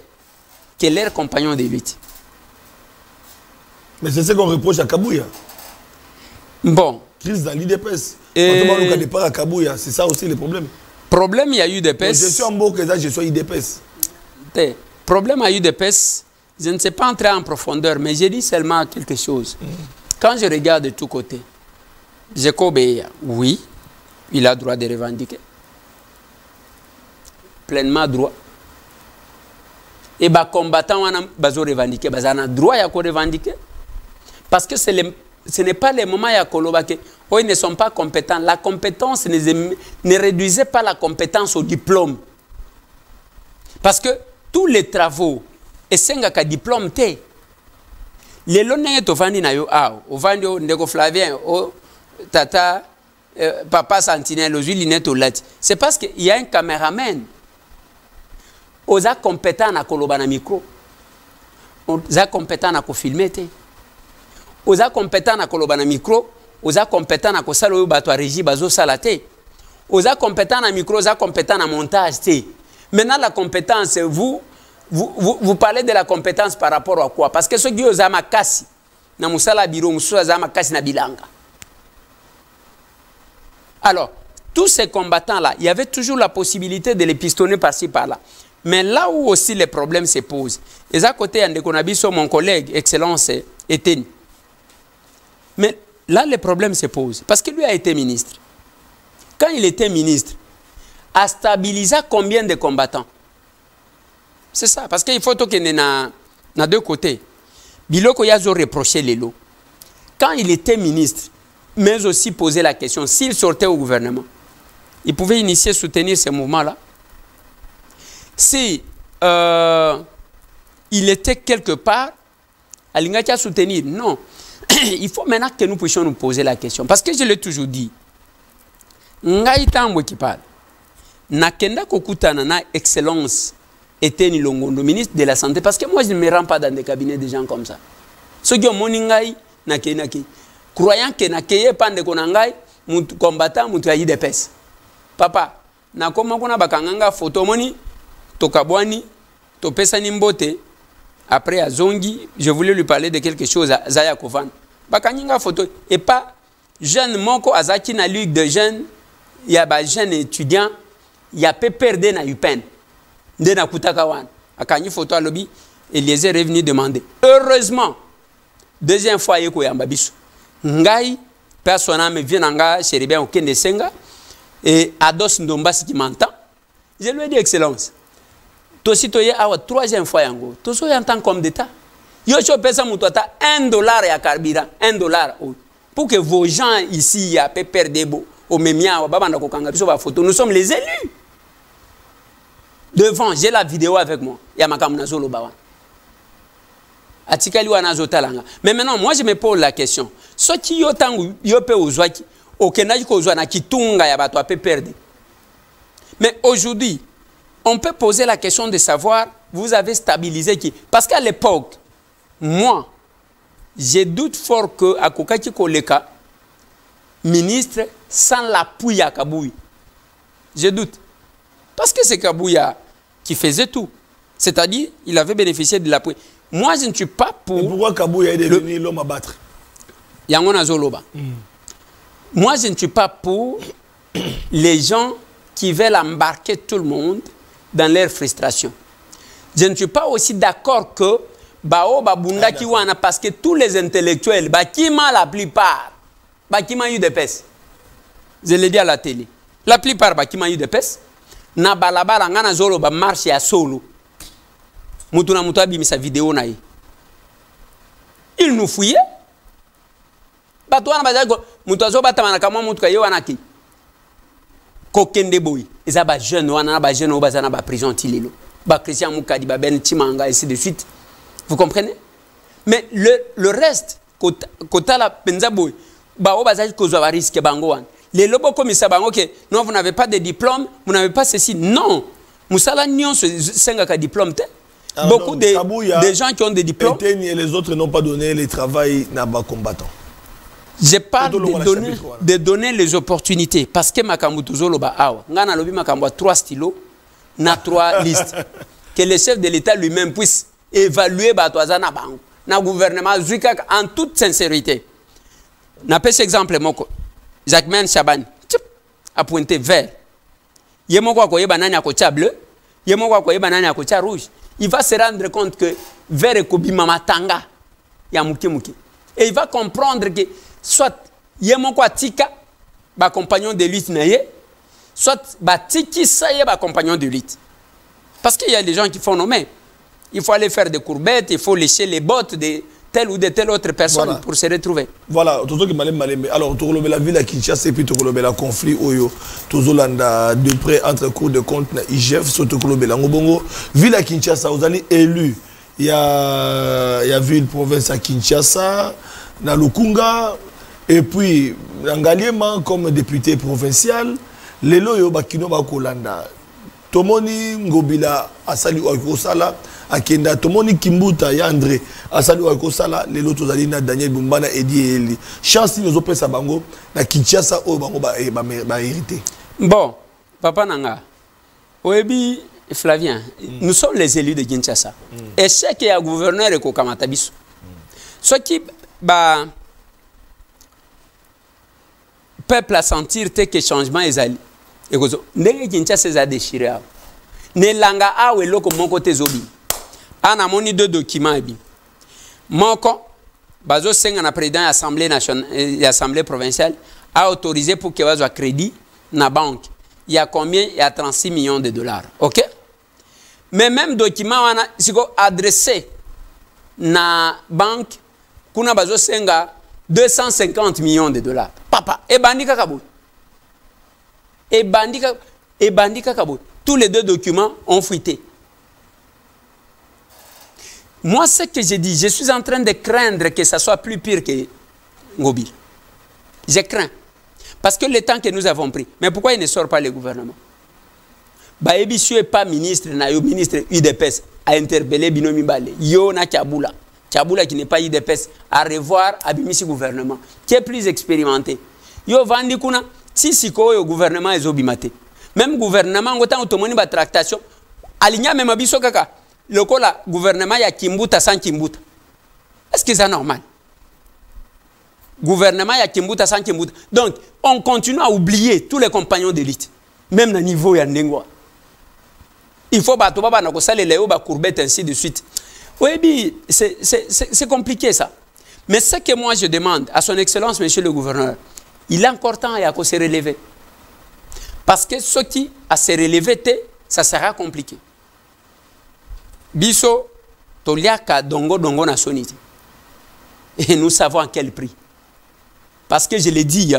que leurs compagnons de lutte. Mais c'est ce qu'on reproche à Kabouya. Bon. Crise dans l'IDPS. Quand on a départ à Kabouya, c'est ça aussi le problème. Problème, il y a eu des PES. Je suis en beau que ça, je suis IDPS. Problème a eu des PES, je ne sais pas entrer en profondeur, mais j'ai dit seulement quelque chose. Quand je regarde de tous côtés, Jacob, oui, il a droit de revendiquer. Pleinement droit. Et les combattants ont revendiqué, ils ont droit à revendiquer. Parce que ce n'est pas le moment où ils ne sont pas compétents. La compétence ne réduisait pas la compétence au diplôme. Parce que tous les travaux et sengaka diplôme té les lonné to vandi na yo a o vandi o ndeko Flavien o tata papa Sentinelle aux lunettes au lati c'est parce que il y a un caméraman oza compétent na koloba na micro oza compétent na ko filmer té oza compétent na koloba na micro oza compétent na ko sala yo bato a régie bazo sala té oza compétent na micro oza compétent na montage té. Maintenant, la compétence, vous parlez de la compétence par rapport à quoi? Parce que ceux qui ont zama kasi, na musala biro, musala zama kasi na bilanga. Alors, tous ces combattants-là, il y avait toujours la possibilité de les pistonner par-ci, par-là. Mais là où aussi les problèmes se posent, et à côté, mon collègue, Excellence, était. Mais là, les problèmes se posent. Parce que lui a été ministre. Quand il était ministre, a stabilisé combien de combattants? C'est ça, parce qu'il faut qu'il y ait na deux côtés. Biloko Yazo reproché les lots. Quand il était ministre, mais aussi poser la question, s'il sortait au gouvernement, il pouvait initier, soutenir ces mouvements-là. Si il était quelque part, Alingatia soutenir, non. Il faut maintenant que nous puissions nous poser la question. Parce que je l'ai toujours dit, Ngaïtan qui parle. Nakenda Kokutana na Excellence était ni Longondo, ministre de la Santé, parce que moi je ne me rends pas dans des cabinets de gens comme ça. Ceux qui ont moningai, nakenaki. Croyant que nakeye pande konangai, mut combattant, mut ayi de pes. Papa, nakoma kuna bakanganga photo moni, tokabwani, topesa nimbote. Après à Zongi, je voulais lui parler de quelque chose à Zaya Kovan. Bakanyinga photo, et pas jeune moko azaki na ligue de jeunes, il y a ba jeunes étudiants. Il y a peu perdu na UPEN. Ndena kutakawan. Akanyi photo à lobby. Eliezer est venu demander. Heureusement, deuxième fois, yeko yamba biso. Ngai, personnellement, me vient nga Chéribien au Kende Senga. Et Ados Ndombasi qui m'entend. Je lui ai dit, Excellence. Tosito ye awa troisième fois yango. Toso yantan comme d'État. Yo chopesa mutata $1 ya carburant, $1. Pour que vos gens ici à perdre des beaux au memia au babanda kokanga biso ba photo. Nous sommes les élus. Devant, j'ai la vidéo avec moi. Il y a ma kamnazo lo bawa. Atikali wana zotalanga. Mais maintenant, moi je me pose la question. Ce qui yo tangu yo pe ozwaki, okenaji ko ozwa na kitunga ya bato a pe perdre. Mais aujourd'hui, on peut poser la question de savoir, vous avez stabilisé qui? Parce qu'à l'époque, moi, je doute fort que à Kokaki Koleka, ministre, sans l'appui à Kabouy. Je doute. Parce que c'est Kabouya qui faisait tout. C'est-à-dire, il avait bénéficié de l'appui. Moi, je ne suis pas pour... Et pourquoi Kabouya est devenu l'homme à battre? Yangona Zoloba. Moi, je ne suis pas pour les gens qui veulent embarquer tout le monde dans leur frustration. Je ne suis pas aussi d'accord que Bao Babunda qui wana parce que tous les intellectuels, Bakima la plupart, Bakima eu de pes. Je l'ai dit à la télé. La plupart Bakima eu de pes. Na balabala ngana zolo ba marche ya solo. Mutuna mutabi misa vidéo na yi. Il nous fouillait. Batouana bazago mutazo batamana kama mutuka yo wanaki. Kokende boy. Ils ba jeune wana ba jeune obazana ba prison tilelo. Ba Christian Moukadi ba Ben Timanga ainsi de suite. Vous comprenez? Mais le reste kota la penza boy. Ba obazaji kozwa ba risque bango wana. Les lobos comme ça bango que non vous n'avez pas de diplôme, vous n'avez pas ceci. Non. Musala nyon ce 5 diplôme. Beaucoup de gens qui ont des diplômes. Et les autres n'ont pas donné le travail à bas combattants. Je parle de donner les opportunités. Parce que Makambutuzo loba awa. Ngana lobi Makambo 3 stylos, na 3 listes. Que le chef de l'État lui-même puisse évaluer Batouazana Bango. Na gouvernement Zouikak en toute sincérité. Na pêche exemple moko. Jacquemain Chaban a pointé vert. Yemoko akoye banani akocha bleu. Yemoko akoye banani akocha rouge. Il va se rendre compte que vert et kobima matanga ya muki muki. Et il va comprendre que soit yemoko atika ba compagnon de lutte naye, soit ba tiki saye ba compagnon de lutte. Parce qu'il y a des gens qui font nommer. Il faut aller faire des courbettes, il faut lécher les bottes de telle ou de telle autre personne voilà. Pour se retrouver. Voilà, alors la ville à Kinshasa et puis la conflit Oyo, Tozolanda de près entre cours de compte na IGF, surtout la Ngobongo, ville à Kinshasa, vous allez élu. Il y a ville province à Kinshasa, na Lukunga, et puis Ngaliema comme député provincial, Lelo yo Bakino Bakolanda. Tomoni Ngobila Asali Oikosala, Akenda, Tomoni Kimbuta Yandre, Asali Oikosala, les lotos Alina, Daniel Bumbana, Edi Eli. Chance nous opère sa bango, na Kinshasa, au bango ba hérité. Bon, Papa Nanga, Oebi Flavien, nous sommes les élus de Kinshasa. Et c'est qu'il y a un gouverneur et Kokamatabiso. Ce qui, bah, peuple a sentir que changement est allé. Et que ndenge Kinshasa s'est déchiré. Ne langa awe loko moko te zobi. Ana moni 2 documents bi. Moko bazo senga na président de l'Assemblée nationale et l'Assemblée provinciale a autorisé pour que bazo crédit na banque. Il y a combien? Il y a 36 millions de dollars. OK? Mais même document wana siko adressé na banque kuna bazo senga 250 millions de dollars. Papa, et bandika kabou. Et bandika kabou. Tous les 2 documents ont fuité. Moi, ce que j'ai dit, je suis en train de craindre que ça soit plus pire que Ngobil. Je crains. Parce que le temps que nous avons pris. Mais pourquoi il ne sort pas le gouvernement? Baebisu n'est pas ministre, ministre UDPS a interpellé Binomi Bale. Yo na Kabula. Kabula qui n'est pas UDPS à revoir Abimisi gouvernement. Qui est plus expérimenté. Yo Vandi Kuna, si siko yo gouvernement est obimate. Même gouvernement, on automoni ba tractation. Aligna même abiso kaka. Le kola gouvernement ya Kimbuta sans Kimbuta. Est-ce que c'est normal? Gouvernement ya Kimbuta sans Kimbuta. Donc, on continue à oublier tous les compagnons d'élite. Même à niveau ya Ndengwa. Il faut bato baba na ko sale leo ba courbette ainsi de suite. Oui, c'est compliqué ça. Mais ce que moi je demande à son excellence, monsieur le gouverneur, il est encore temps à se relever. Parce que ce qui a se relevé, ça sera compliqué. Biso, Toliaka dongo dongo na sonité. Et nous savons à quel prix. Parce que je l'ai dit,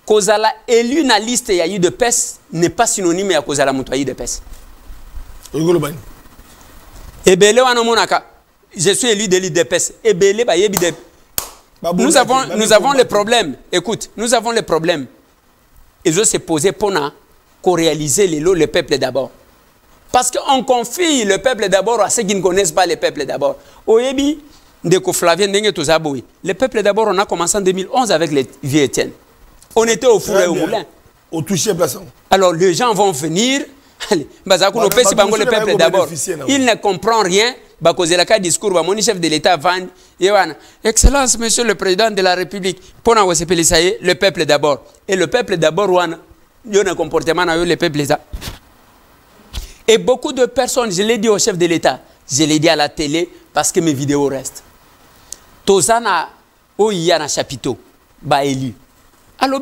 Kozala élu na liste ya eu de PES n'est pas synonyme à Kozala Moutouaï de PES. Ebele wana monaka. Je suis élu de l'IDPS. Ebele ba yebi de. Nous avons le problème. Écoute, nous avons le problème. Ils ont se posé pour réaliser le peuple d'abord. Parce qu'on confie le peuple d'abord à ceux qui ne connaissent pas le peuple d'abord. Oyebi, Ndeko Flavien Ndenge Tozaboui. Le peuple d'abord, on a commencé en 2011 avec les vieux Étienne. On était au four et au moulin. Au toucher plaçant. Alors les gens vont venir. Allez, le peuple d'abord. Il ne comprend rien. Bakozelaka discours, mon chef de l'État Van, Excellence, Monsieur le Président de la République, pour le peuple d'abord. Et le peuple d'abord, il y a un comportement dans le peuple d'abord. Et beaucoup de personnes, je l'ai dit au chef de l'État, je l'ai dit à la télé, parce que mes vidéos restent. Tozana, Oyana Chapiteau, ba élu. Alors,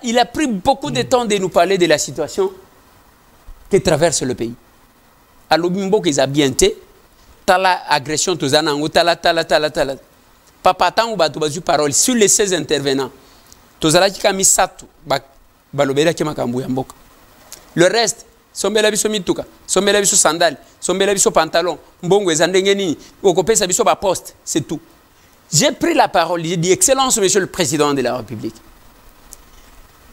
il a pris beaucoup de temps de nous parler de la situation qui traverse le pays. Alors, ils ont bien été. Tala agression, tala. Papa, tant ou batou bazu parole. Sur les 16 intervenants, tozala qui kami satu, balobela qui makambu yamboka. Le reste, sombela biso mituka, sombela biso sandales, sombela biso pantalon, mbongo ezandengeni, okopesa biso ba poste, c'est tout. J'ai pris la parole, j'ai dit Excellence, Monsieur le Président de la République.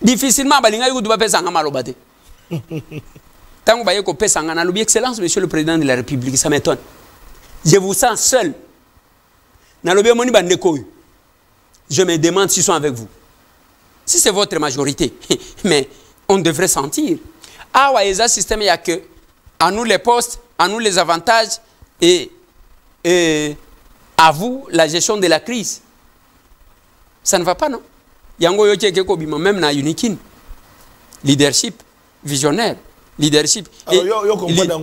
Difficilement, balinga yudu bapesa ngama lobate. Tant que vous avez Excellence, Monsieur le Président de la République, ça m'étonne. Je vous sens seul. Je me demande s'ils sont avec vous. Si c'est votre majorité, mais on devrait sentir. Ah ouais, il y a un système, il y a que à nous les postes, à nous les avantages et à vous la gestion de la crise. Ça ne va pas, non? Il y a un même dans Unikin. Leadership, visionnaire. Leadership. Alors,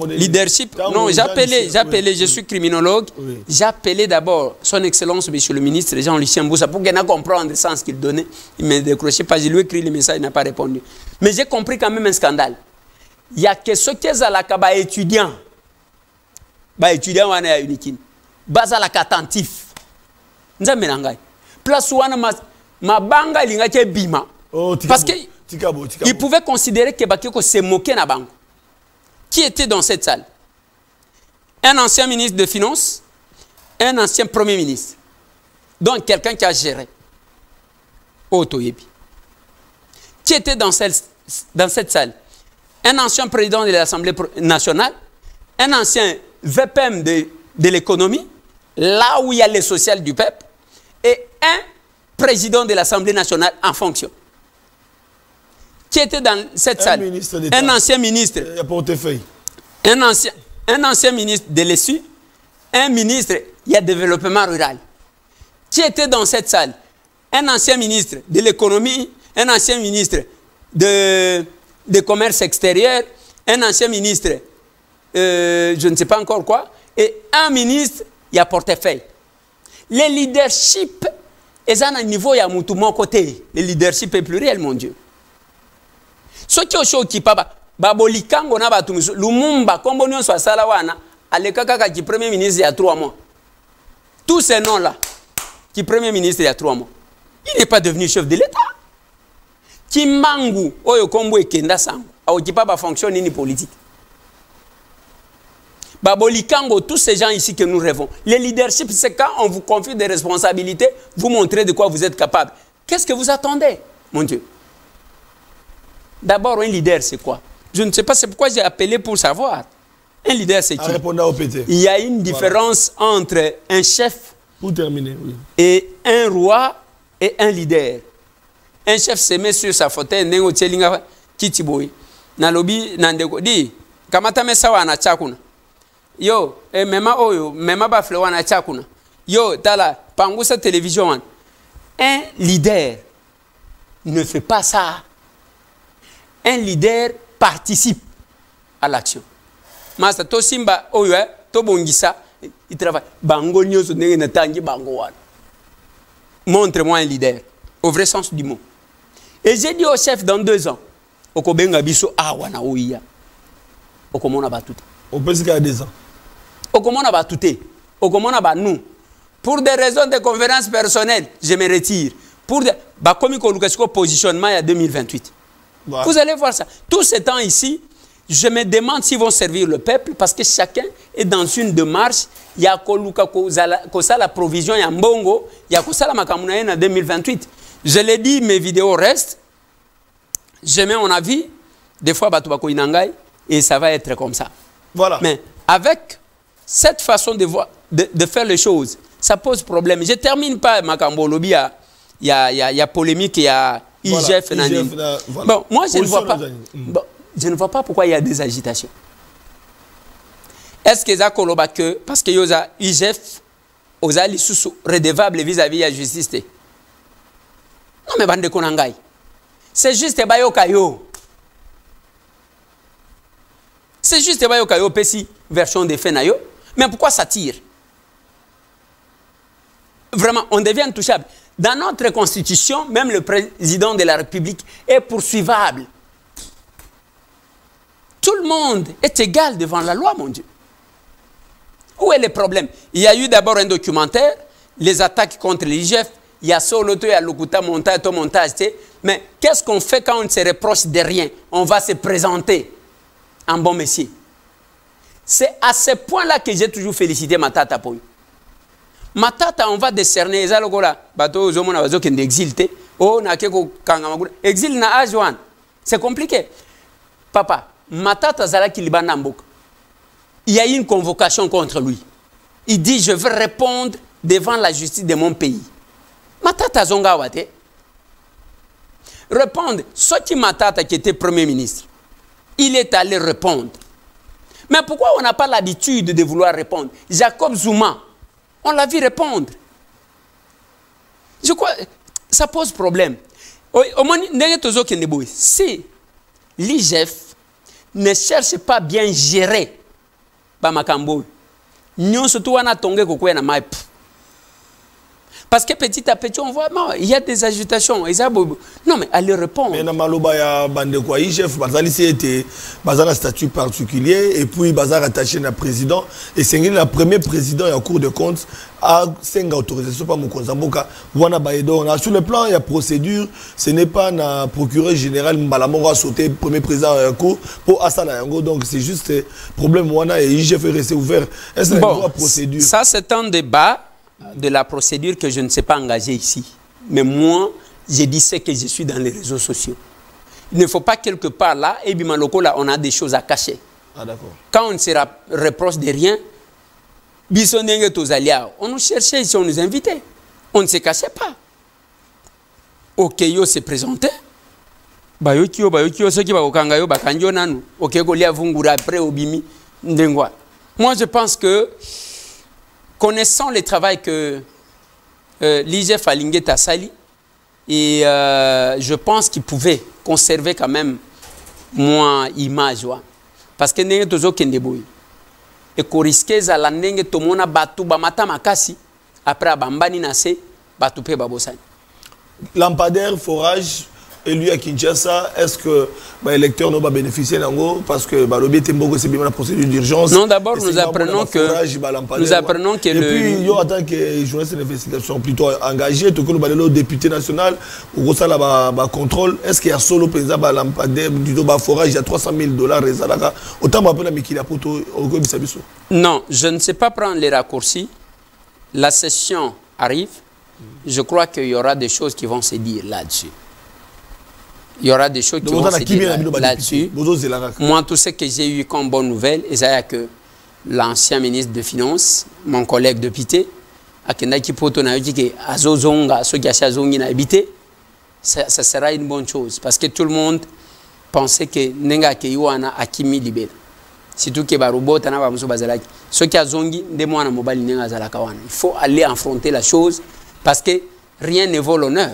leadership. Non, j'appelais, je suis criminologue. Oui. J'appelais d'abord son Excellence, Monsieur le Ministre, Jean-Lucien Boussa, pour qu'il comprenne le sens qu'il donnait. Il ne me décrochait pas, je lui ai écrit le message, il n'a pas répondu. Mais j'ai compris quand même un scandale. Il y a que ceux qui sont à la étudiants. Étudiants, on est à Unikin. Bas à la attentif. Nous avons un place où ma banga est bima. Parce que il pouvait considérer que Bakeko s'est moqué na banque. Qui était dans cette salle? Un ancien ministre de Finances, un ancien Premier ministre. Donc quelqu'un qui a géré. Otoyebi. Qui était dans cette salle? Un ancien président de l'Assemblée nationale, un ancien VPM de l'économie, là où il y a les social du peuple, et un président de l'Assemblée nationale en fonction. Qui était dans cette salle? Un ancien ministre. Un ancien ministre de l'ESU. Un ministre, il y a développement rural. Qui était dans cette salle? Un ancien ministre de l'économie, un ancien ministre de commerce extérieur, un ancien ministre, je ne sais pas encore quoi, et un ministre, il y a portefeuille. Le leadership est à un niveau, il y a mon côté. Le leadership est pluriel, mon Dieu. Ce qui est chaud qui papa babolikango na batumiso Lumumba kombo nyonso asala wana alekaka qui premier ministre il y a 3 mois. Tous ces noms là qui premier ministre il y a 3 mois. Il n'est pas devenu chef de l'État. Kimbangu oyo kombo ekenda sango au qui papa fonction ni politique. Babolikango, tous ces gens ici que nous rêvons. Le leadership, c'est quand on vous confie des responsabilités, vous montrez de quoi vous êtes capable. Qu'est-ce que vous attendez, mon Dieu? D'abord, un leader, c'est quoi? Je ne sais pas, c'est pourquoi j'ai appelé pour savoir. Un leader, c'est qui? Il y a une différence entre un chef pour terminer, oui, et un roi et un leader. Un chef se met sur sa fauteuil, nengo tchelinga kitiboy. Nalobi nandeko di kamata mesawa na chakuna. Yo, mema oyo, mema ba flewa na chakuna. Yo, tala pangusa télévision. Un leader ne fait pas ça. Un leader participe à l'action. Masa to simba oyo to bongisa, il travaille. Bango nyoso ndenge na tangi bango wana. Montre-moi un leader au vrai sens du mot. Et j'ai dit au chef dans 2 ans, okobenga biso awa na oya. Okomona batuta. On peut se faire 2 ans. Au comment on va tout au comment on va nous. Pour des raisons de conférences personnelles, je me retire. Pour des... comme il positionnement il y a 2028. Ouais. Vous allez voir ça. Tous ces temps ici, je me demande s'ils vont servir le peuple parce que chacun est dans une démarche. Il y a la provision, il y a Mbongo, il y a la Makamunayen en 2028. Je l'ai dit, mes vidéos restent. Je mets mon avis. Des fois, et ça va être comme ça. Voilà. Mais avec cette façon de faire les choses, ça pose problème. Je ne termine pas Makambo Lobby. Il y a polémique, il y a IGF. Voilà. Bon, moi, je ne vois pas. Bon, je ne vois pas pourquoi il y a des agitations. Est-ce que ça koloba que parce que y a IGF aux alliés redevables vis-à-vis de la justice? Non, mais bande konangai. C'est juste bayo kayo. C'est juste bayo kayo pesi version de fait nayo. Mais pourquoi ça tire? Vraiment, on devient intouchable. Dans notre constitution, même le président de la République est poursuivable. Tout le monde est égal devant la loi, mon Dieu. Où est le problème? Il y a eu d'abord un documentaire, les attaques contre l'IGF, il y a Soloto, il y a Lokuta, montage, mais qu'est-ce qu'on fait quand on ne se reproche de rien? On va se présenter en bon messier. C'est à ce point-là que j'ai toujours félicité Matata pour lui. Matata, on va décerner les alogola, bateau, zomona, bazo, qui exilté, oh, na keko kangamagula, exil na ajuan. C'est compliqué. Papa, Matata Zala Kilibanambok, il y a eu une convocation contre lui. Il dit, je veux répondre devant la justice de mon pays. Matata Zongawate. Répondre. Soti Matata qui était Premier ministre, il est allé répondre. Mais pourquoi on n'a pas l'habitude de vouloir répondre? Jacob Zuma, on l'a vu répondre. Je crois ça pose problème. Si l'IGF ne cherche pas bien gérer Bamakambo, nous surtout on a tombé na maip. Parce que petit à petit, on voit, il y a des agitations. Non, mais allez répondre. Mais dans Maloba, il y a bande quoi, IGF, Bazali était un statut particulier, et puis Bazar attaché à président, et c'est le premier président et en cours de compte à 5 autorisations par Mokonzamboka. Sur le plan, il y a procédure, ce n'est pas un procureur général Mbalamoro a sauté premier président en cours pour Asala Yango, donc c'est juste problème Wana et IGF est resté ouvert. Est-ce qu'il y a une procédure? Ça, c'est un débat de la procédure que je ne sais pas engager ici. Mais moi, je dis ce que je suis dans les réseaux sociaux. Il ne faut pas quelque part là, et bien là, on a des choses à cacher. Ah, d'accord. Quand on ne se reproche de rien, on nous cherchait ici, on nous invitait. On ne se cachait pas. Ok, yo se présentait. Moi, je pense que connaissant le travail que l'IGF a lingué Tassali, et je pense qu'il pouvait conserver quand même moins image. Parce que nous sommes tous et qu'on risquait à la nenge tomona batu bamata makasi après bambani nase batu pe babosani. Lampadaire, forage, élu à Kinshasa, est-ce que les électeurs n'ont pas bénéficié d'ango parce que Balobi était beaucoup c'est bien la procédure d'urgence. Non, d'abord nous apprenons que et puis il y a en tant que journaliste d'investigation plutôt engagé, tout comme le député national au ça là contrôle, est-ce qu'il y a solo président Lampadaire du forage il y a $300,000 rezalaka autant m'appeler mais qu'il a poto au Bisabiso. Non, je ne sais pas prendre les raccourcis. La session arrive. Je crois qu'il y aura des choses qui vont se dire là-dessus. Il y aura des choses qui vont se dire là-dessus. Moi, tout ce que j'ai eu comme bonne nouvelle, c'est que l'ancien ministre des Finances, mon collègue député, ça sera une bonne chose. Parce que tout le monde pensait que Nenga Keyouana Akimi Libera. Surtout que Barubot, ceux qui ont zongi, il faut aller affronter la chose parce que rien ne vaut l'honneur.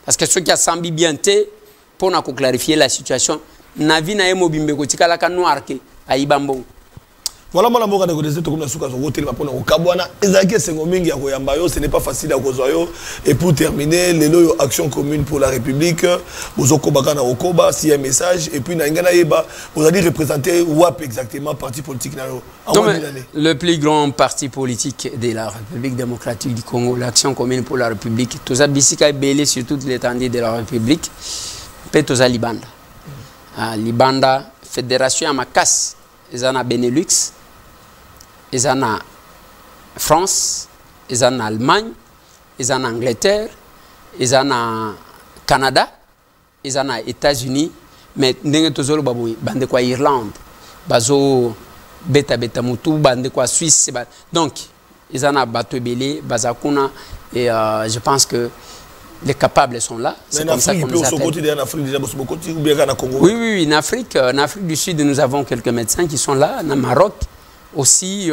Parce que ceux qui ont sambi bien pour clarifier la situation, Navi na emo bimbe ko tikala ka noir ke aibambo. Voilà, mon amour, on a des comme la souka sur côté, ma pona au Kabwana. Ezaki Sengomingi à Koyambayo, ce n'est pas facile à Kozoyo. Et pour terminer, les loyaux actions communes pour la République, vous Okobaka na Okoba, s'il y a un message. Et puis, Nangana Yeba, vous allez représenter WAP exactement, parti politique. Le plus grand parti politique de la République démocratique du Congo, l'action commune pour la République, tous Bisika est belé sur toute l'étendue de la République, peut tous Libanda. Libanda, Fédération Amakas, ils en ont Benelux. Ils en ont France, ils en ont Allemagne, ils en ont Angleterre, ils en ont Canada, ils en ont États-Unis, mais nous avons bande quoi Irlande, bazo beta mutu bande quoi Suisse, donc ils en ont bateau belé, bazakuna et je pense que les capables sont là. C'est comme ça qu'on les appelle. Oui, en Afrique du Sud, nous avons quelques médecins qui sont là, en Maroc. Aussi,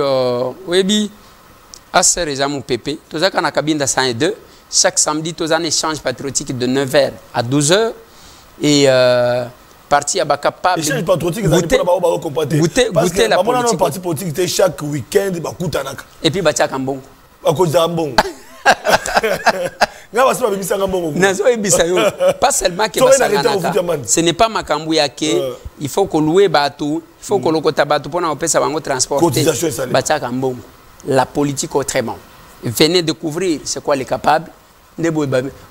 oui, à ce réseau PP, tous les gens cabine de 102, chaque samedi, tous un échange patriotique de 9h à 12h. Et parti à bas capable. Échange patriotique, goûter la politique. Parti politique, chaque week-end, et puis, Batia Kambon. À cause d'Ambon. Pas seulement que ce n'est pas Makambu Yake, il faut que louer bateau, il faut que l'on bateau pour nous transporter. La politique autrement. Venez découvrir c'est quoi les capables.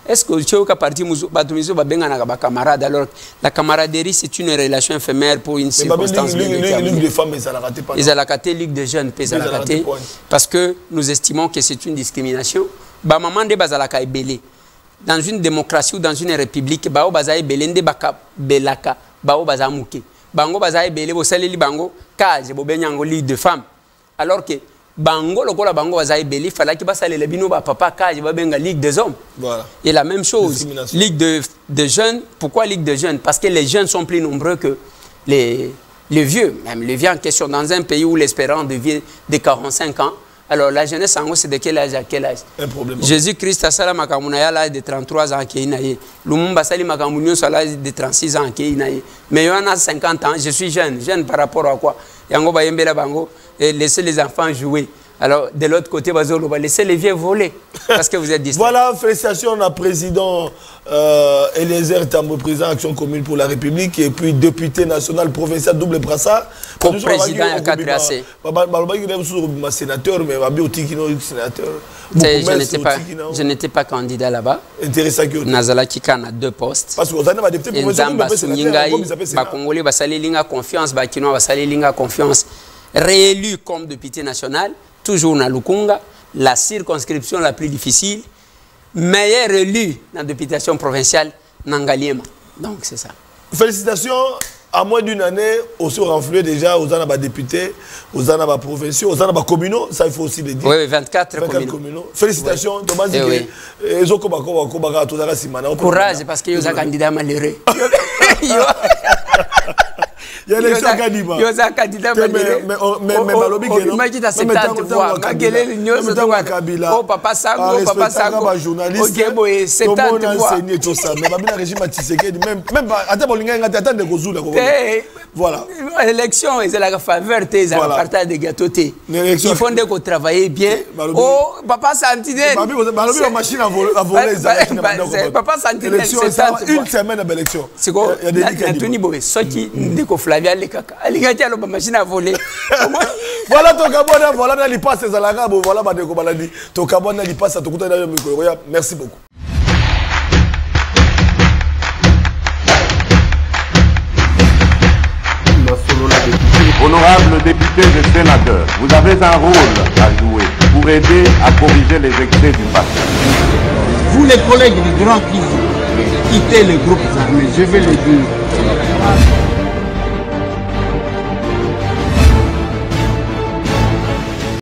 Est-ce que tu es parti de camarade alors la camaraderie c'est une relation éphémère pour une circonstance. Ligue de femmes, ils ont raté Ligue de jeunes, parce que nous estimons que c'est une discrimination. Maman de bazalaka ebele dans une démocratie ou dans une république bao baza ebele nde baka belaka bao baza muke bango baza ebele bo saleli bango cage bo benyango ligue de femmes alors que bango lokola bango baza ebele fallait que basalele bino ba papa cage ba benga ligue des hommes. Voilà. Et la même chose ligue de jeunes. Pourquoi ligue de jeunes? Parce que les jeunes sont plus nombreux que les vieux, même les vieux en question dans un pays où l'espérance de vie de 45 ans. Alors, la jeunesse, c'est de quel âge à quel âge? Un problème. Jésus-Christ a salé à l'âge de 33 ans. Lumumba Sali Makamounio à l'âge de 36 ans. Mais il y en a 50 ans. Je suis jeune. Jeune par rapport à quoi? Yango Bayembela Bango, et laissez les enfants jouer. Alors, de l'autre côté, on va laisser les vieux voler. Parce que vous êtes distrait. Voilà, félicitations à président Eliezer Tambo, président Action Commune pour la République, et puis député national provincial double brassard. Comme président à 4AC. Sénateur, mais sénateur. Je n'étais pas candidat là-bas. Intéressant que Nazala Kikan a 2 postes. Parce que vous avez des députés provinciaux. Congolais, Basali confiance, Bakino, Basali confiance. Réélu comme député national. Toujours dans Lukunga, la circonscription la plus difficile, meilleur élu dans la députation provinciale, Nangaliema. Donc c'est ça. Félicitations, à moins d'une année, aussi renfloué déjà aux anabas députés, aux anabas provinciaux, aux anabas communaux, ça il faut aussi le dire. Oui, 24 communaux. Félicitations, Thomas Zike. Courage parce qu'il y a un candidat malheureux. Il y a l'élection Kadima. Il y a un candidat malheureux. Mais Balobi Guénon. Il m'a dit à 70 voix. Oh, papa Sango, papa Sango. Ok, boy, 70 voix. Mais Babina régime à Tshisekedi. Même, attends, attends, voilà. L'élection, c'est la faveur, c'est la partage des gâteaux. Il faut qu'on travaille bien. Oh, papa Santinel. Balobi, la machine à voler. Papa Santinel, c'est une semaine d'élection. C'est quoi? Il y a Tony Boé, sorti de Flavia Lekaka. Elle a dit à la machine à voler. Voilà ton cabana, voilà les passes, voilà Badeko Baladi. Ton cabana, il passe à ton côté. Merci beaucoup. Honorables députés et sénateurs, vous avez un rôle à jouer pour aider à corriger les excès du passé. Vous les collègues du Grand Kivu, quittez les groupes armés, je vais le dire.